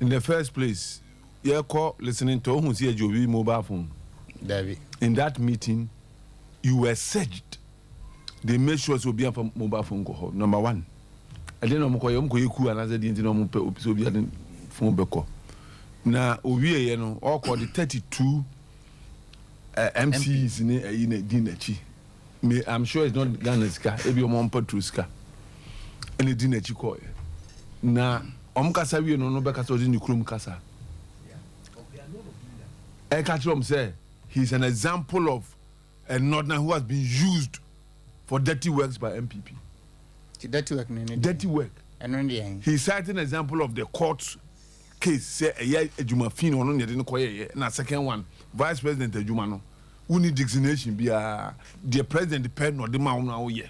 In the first place, you call listening to who's here Joby mobile phone. David. In that meeting, you were searched. They made sure to be a mobile phone call. Number one. I didn't know you another didn't know so be a phone call. Now, we all called the 32 MCs in a dinner. I'm sure it's not Ghana's car, maybe your mom Patruska. And it didn't call. Now, Omkasa, we no back at in the Krum Kasa. Ekatrom say he's an example of a northerner who has been used for dirty works by MPP. Dirty work, dirty work. And he cited an example of the court case. Say a year Jumafino on the Nkoye, and a second one, Vice President Jumano. Who need designation be the president depend on the man now yeah.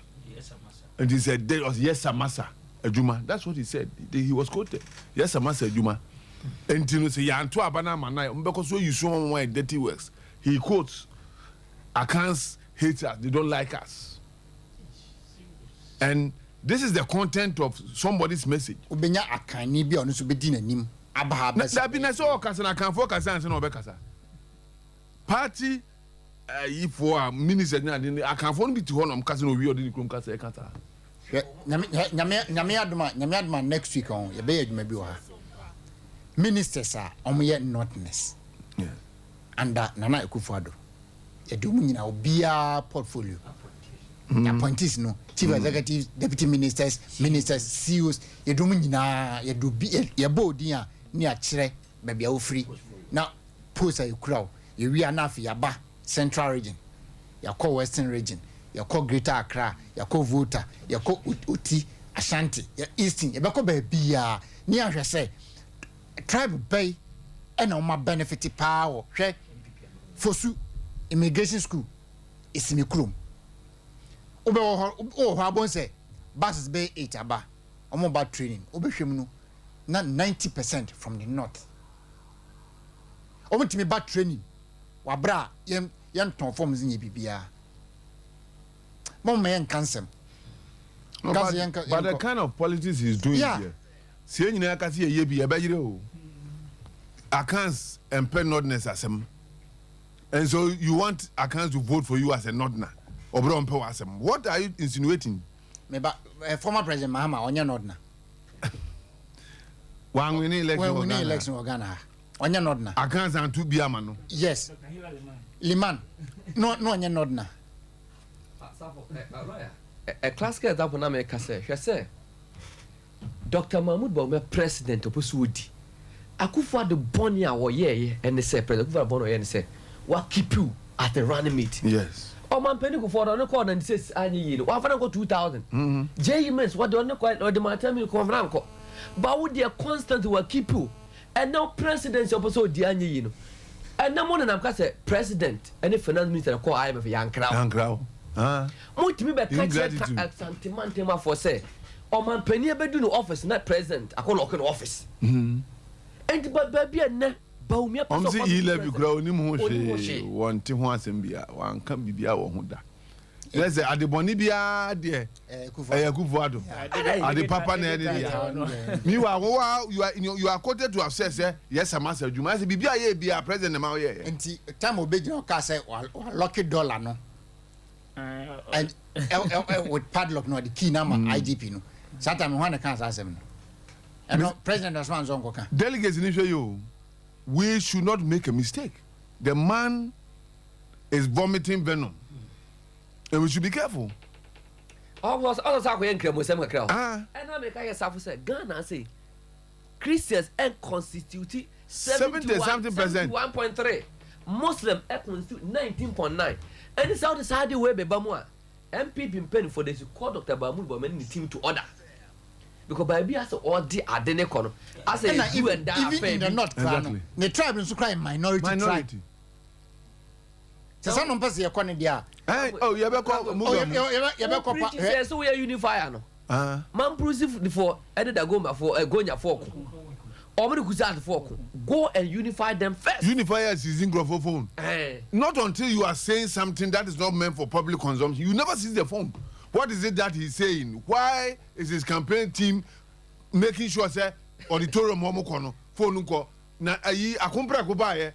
And he said there was yes Amasa Juma. That's what he said. He was quoted. Yes Amasa Juma. And you know say ya anto abana manai because so you show one dirty works. He quotes accounts haters, they don't like us. And this is the content of somebody's message. Ubenya akani bi onu so be di nanim. Aba ba. Na bi na so kasa na kan for kasa anse na obekasa. Party if for minister I can phone be to honor cousin we odi krom kasa e kata. Nyame aduma next week on ye be aduma bi wa. Ministers are omoye notness. Yeah. Under Nana Akufo-Addo. Ye do mu nyina obia portfolio. Appointees no, chief executives, deputy ministers, CEOs, ye do mu nyina ye do bi ye boarding a ni a kire ba bia wo free. Na post a kura ye wi anafi yaba Central region, you call Western region, you call Greater Accra, you call Volta, you call Uti, Ashanti, you Eastern, you call baby near I say tribe bay and on my benefit power, Fosu immigration school is in the room. Habon say buses bay 8 aba, about training, Obeshimunu, not 90% from the north. Over to me bad training. Wabra yan ton forms in bibia mom yan cancel but the kind of politics he's doing here see you na kasi ye bi e ba yire o accounts and pen nordness asem and so you want accounts to vote for you as a nordner obro mpe asem. What are you insinuating? Me ba former president Mahama onya nordner one winning election Ghana onya nordner accounts and to be amano. Yes. Liman. No onya nordner. A classical example na me ka say Dr. Mahmoud Bawumia president opposudi Akufo-Addo boni a wo ye and say president Akufo-Addo boni and say what keep you at the running meeting. Yes. O man peni Akufo-Addo no call 96 anyi yi wa fa na go 2000. JMS what don't call or the matter ko franco. But would they constant will keep you and now president opposite di anyi yi no. And now more than I'm say president and the finance minister call IMF young crowd. Mutimi be catch sentiment for say o man pani be do no office na president akọ no office and but baby na ba umi person on see 11 kura onim ho hwe won te ho asem bia wan ka bibia wo ho da let's say adeboni bia de kufuado ade papa na de me you are quoted to have said yes amasa adwuma say bibia ye bia president ma ye enti time obegina ka say lucky dollar no and with padlock no the key number IGP no sata me wan kan asem no and no president Osman Zongo kan delegates ni hwe yo we should not make a mistake. The man is vomiting venom. And we should be careful. And I make a say Ghana say Christians and constitute 70-something%. 1.3. Muslim constitute 19.9. And it's how the side way be Bamwa. MP been paying for this call Dr. Bamu but many team to order. Because baby has all the adenekono. I say you and that even in the north exactly. The tribe is crying minority tribe. So some person you call dia. Oh, you be call Mugamu. So we are unifier no. Man prove for edda go for gonya for. Omri kuzat for. Go and unify them first. Unifiers is in phone. Not until you are saying something that is not meant for public consumption. You never see the phone. What is it that he's saying? Why is his campaign team making sure say auditorium mo kono phone ko na ayi akompra ko ba ye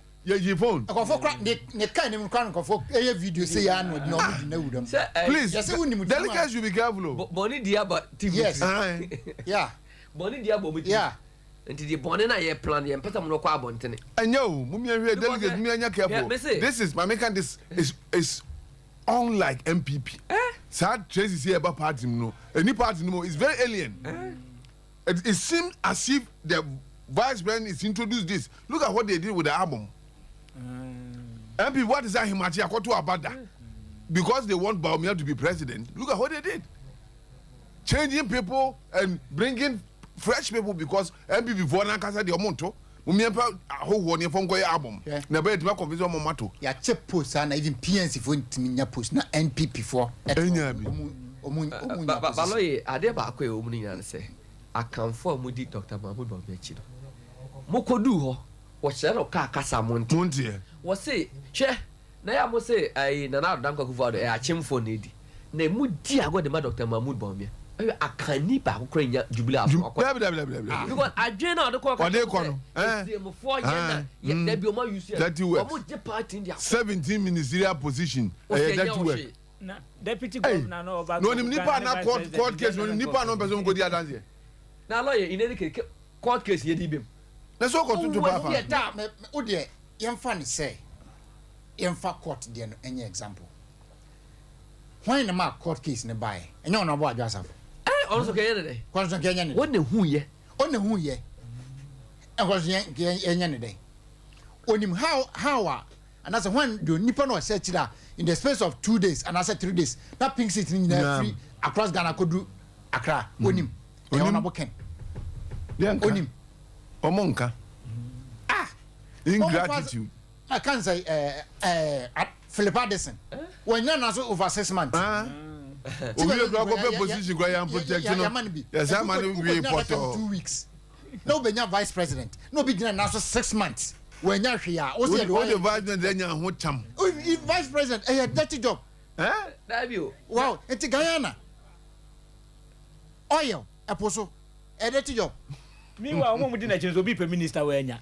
phone akofo kra ne kan nim kran akofo e video say ya no na omo na wudam please delegates you be careful boni dia ba TV yes yeah boni dia bo muti yeah nti di boni na ye plan ye mpesa mo no kwa abontene enyo mumia hwe delegates mumia nya careful this is my making this is unlike MPP sad Tracy say about party no any party no is very alien it seems as if the vice president is introduced this look at what they did with the album MP what is that himachi akoto abada because they want Baumia to be president look at what they did changing people and bringing fresh people because MP before na kasa de omonto Mumiapa ho won from go album. Na be ma convince mo mato. Ya check post na even PNC for ntiminya post na NPP for. Enya bi. Baloye ade ba akwa omu ni yan se. Akanfo amudi Dr. Mahmoud Bamiachi no. Mokodu ho. Wo chere no ka kasa monte. Monte. Wo say, "Che, na ya mo say ai na na dan kwakufa do e achimfo na edi." Na mu di agode ma Dr. Mahmoud Bamia. Akani ba akora nya jubilee aso because adwen na odeko no mo 4 years na there be o ma use o mo je party in 17 ministerial position that work na deputy governor no over no nipa na court case no nipa no person go di adance na lawyer in any court case ye di bem na so ko tutu papa o de yemfa ne say yemfa court de no any example when na ma court case ne buy enye ona bo adwasafo also Kenya day. Question Kenya day. What the who ye? On the who ye? And was Kenya day. On him how and as when the Nippon was searched in the space of 2 days and I said 3 days. That pink city in free across Ghana could do Accra. On him. On Ken. On him. Omonka. Ingratitude. I can't say Philip Addison. When you're not over 6 months. We go position go am protection. Yes, I'm man we report 2 weeks. No be vice president. No be now 6 months. When you here, o say the vice president nya ho cham. Vice president a dirty job. That you. Wow, it's Guyana. Oil, aposo. A dirty job. Meanwhile, one would not be prime minister wenya.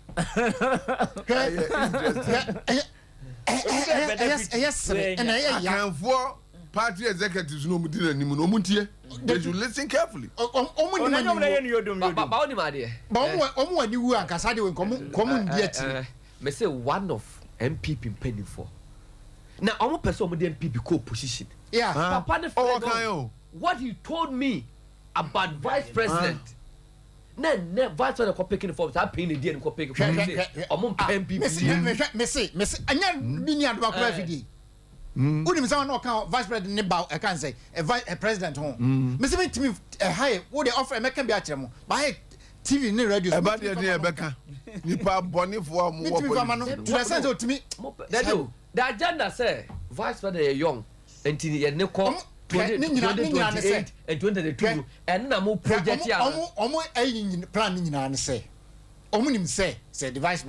Yes, and I can for party executives no mudira ni no muntie they should listen carefully omu ani wu ankasa de komu ndi ati me say one of MPP penny for na omu person omu de MPP co position yeah papa the what he told me about vice president na vice president ko picking for that pin the ko picking for omu MPP me say anya bi ni adwa ko afidi Unim someone no can vice president ne ba I can say a president home. Me say me high wo dey offer me can be akere mo. Ba TV ne radio. E ba dey dey beka. Nipa boni fo mo wo. Me TV fama no. To the sense otimi. The agenda say vice president young enti ye ne ko 2028 and 2022 and na mo project ya omo ayi plan nyina ne say omo nim say the vice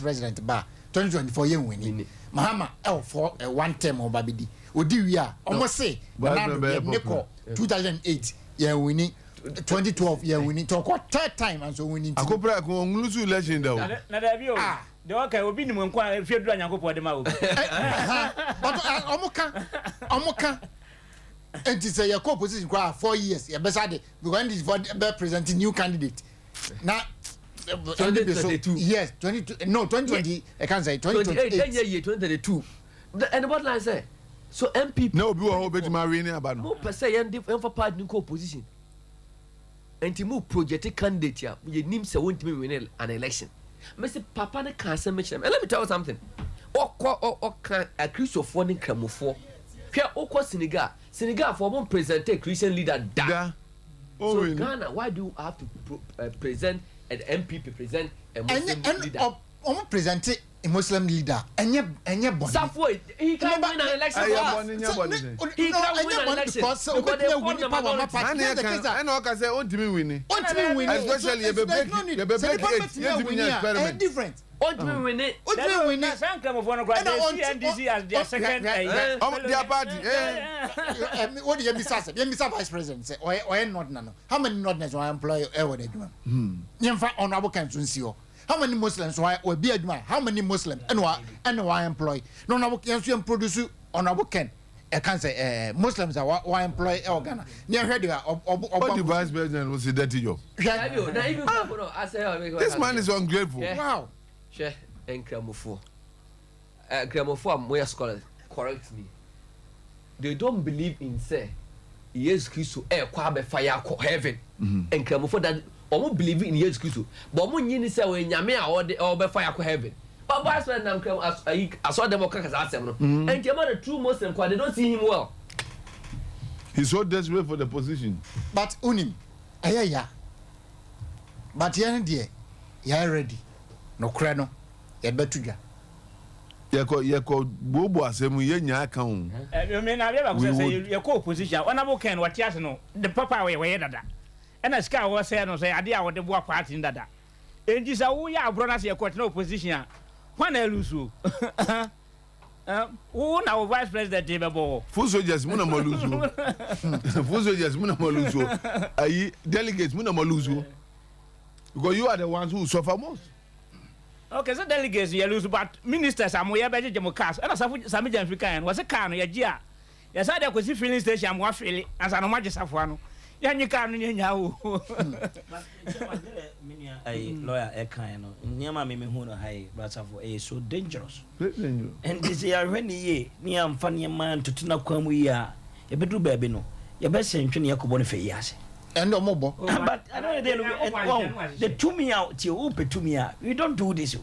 president ba 2024 yen wini mahama for one term obabedi odi wi a omo say na ne ko 2008 yen wini 2012 yen wini to ko third time and so winning akopra ko nglusu election da o na da bi o de okay obi nim nko a fiedura nyankopɔ de ma o but omo ka and it's a co-position for 4 years. Yeah, beside because this for presenting new candidate. Now, 2022. Yes, 22. No, 2020. I can't say 2028. 2022. And what I say? So MPP. No, we are hoping to marry any about. Mo per se and for part new co-position. And to move project candidate here, we need to want to win an election. Mr. Papa ne can't say much. And let me tell you something. Or can a Christopher in Cramofo. Here, Oko Senegal for one present a Christian leader. So Ghana, why do you have to present an MPP present a Muslim leader? Present a Muslim leader. And you Safway, he can't win an election. He can't win an election because they won the power. And I can say, "Oh, to me winning." Especially a experiment. Different. What do we win it? What do we win it? Some come of one of NDC as their second. Their party. What do you miss? You miss Vice President. Say, or not none. How many notness I employ ever they do? Yemfa honorable council. How many Muslims why or be a how many Muslims and why employ? No, no, can produce honorable can. I can't say Muslims are why employ Ghana. Near heard you what the Vice President was a dirty job. This man is ungrateful. Wow. Share and Gramofo. Gramofo, my scholar, correct me. They don't believe in say, yes, Christo, kwabe fire heaven. And Gramofo that almost believe in yes, Christo. But when you say, when Yamea or be fire heaven. But Vice President, I saw them as I said, and Yamada, the true Muslim, they don't see him well. He's so desperate for the position. But Unim, yeah. But you're ready. No kreno ye betuja ye ko bobo asemu ye nya aka ho me na be ba say ye ko opposition honorable ken what ase no the papa we dada and a scar was say no say ade a wo de bo party dada enji sa wo ya abro na say ye ko na opposition a kwa na elusu who na vice president be bo full soldiers mu na maluzu full soldiers mu na maluzu ayi delegates mu na maluzu because you are the ones who suffer most. Okay, so delegates you lose, but ministers are more better than cars. And as some African was a car, ya jia. Yes, I was filling station, I'm feeling as an homage of one. Yan you can't in your lawyer, a kind of near my mimmy high, but for so dangerous. And this year, when ye, near I'm funny man to Tunaquam we are a bedroom baby no. Your best century, Yakobon Fayas. And no mobile. But I don't they took me out till open to me. We don't do this.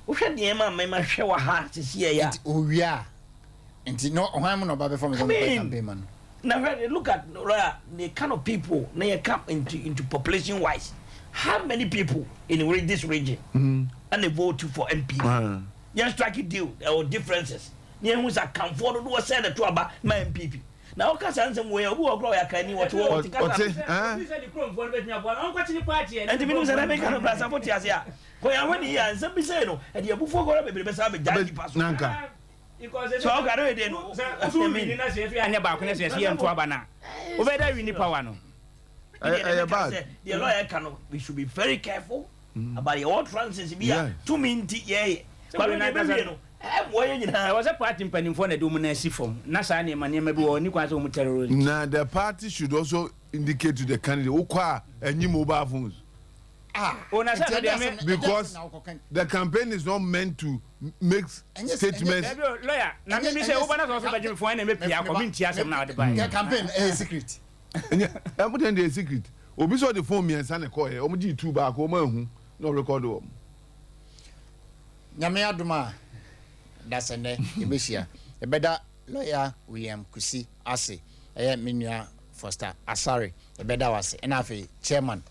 We had the Emma, my shower heart is here. Oh, yeah. And no, I'm not about from the now, look at the kind of people they come into population wise. How many people in this region and they vote for MP? Just strike a deal, there are differences. Near who's a comfort was said to about my MPP. Now, because I'm somewhere who are growing, can you what and the minutes that I make a plus of what you are. Where I went here and some say no, and you before go up because I'm a judge. So I got it. I never see and Twabana. Over there, we need power. The lawyer cannot. We should be very careful about the old Francis. We are 2 minutes. Yeah, I was a party in for the domination from Nasani, my name, maybe or Niquazo terrorist. Now, the party should also indicate to the candidate who acquire a new mobile phones. Because the campaign is not meant to make statements. Lawyer, now me say, open us also by for any community as now the campaign is secret. I'm putting the secret. Obiso the phone me and Sane Koy, Omuji 2 back, Omahu, no record. Nyame aduma. That's an ebesia. A better lawyer William Kusi Ase, a Minya Foster Asari, a better was enough chairman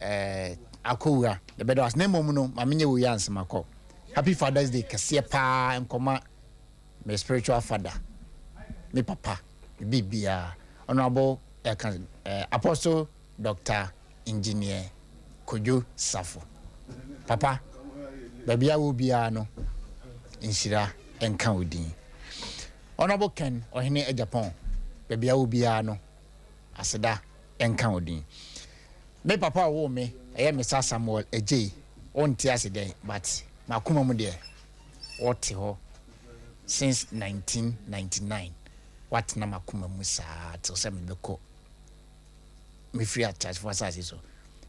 Akura, the better was name Momuno, Mamina Williams Mako. Happy Father's Day, Cassia Pa and Coma, my spiritual father. me papa bibia honorable Apostle Dr. Engineer Kojo Safo papa babia wo bia no inshira enka odin honorable Ken ohene Japan babia wo bia no aseda enka odin me papa wo me me sa Samuel Ejay onti asede but makuma mu de wote ho since 1999 what na makuma mu sa to se me beko me free at charge for asase so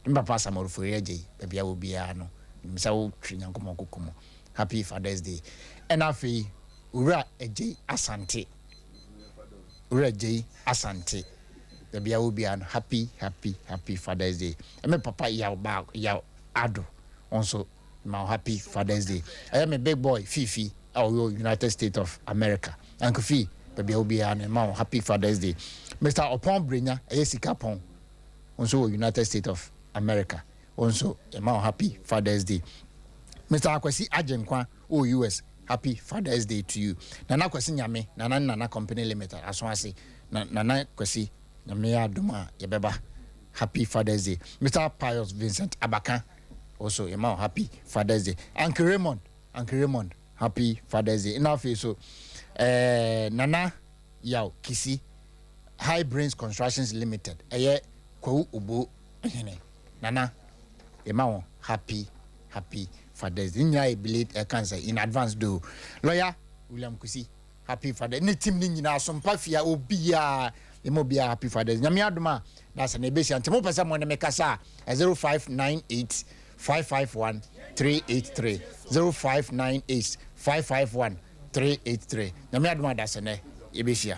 mba pa Samuel for Ejay babia wo bia no msa wo twi nyankomo kokomo happy Father's Day and afi ura Ejay asante ura Ejay asante babia wo bia no happy Father's Day me papa ya ado also my happy Father's Day. I am a big boy Fifi or United States of America Uncle Fi baby will be an happy Father's Day. Mr. Opon Brinya Esikapon also United States of America also a happy Father's Day. Mr. Akwasi Ajenkwa US happy Father's Day to you. Nana Kwasi Nyame Nana Company Limited as one say Nana Kwasi Nyame Aduma Yebeba happy Father's Day. Mr. Pius Vincent Abaka also a happy Father's Day. Uncle Raymond happy Father's Day. Enough so Nana Yao Kisi High Brains Constructions Limited Kwa Ubu Nana a happy Father's Day. I believe I can say in advance do lawyer William Kusi happy Father's Day. Ni team ni nyina SOMPA fia obia Emobia happy Father's Day. Nyame adoma that's an ebesi antemo pesa mo ne mekasa 0598 551 383 0598 551 383. Nyame adoma that's ne ebesi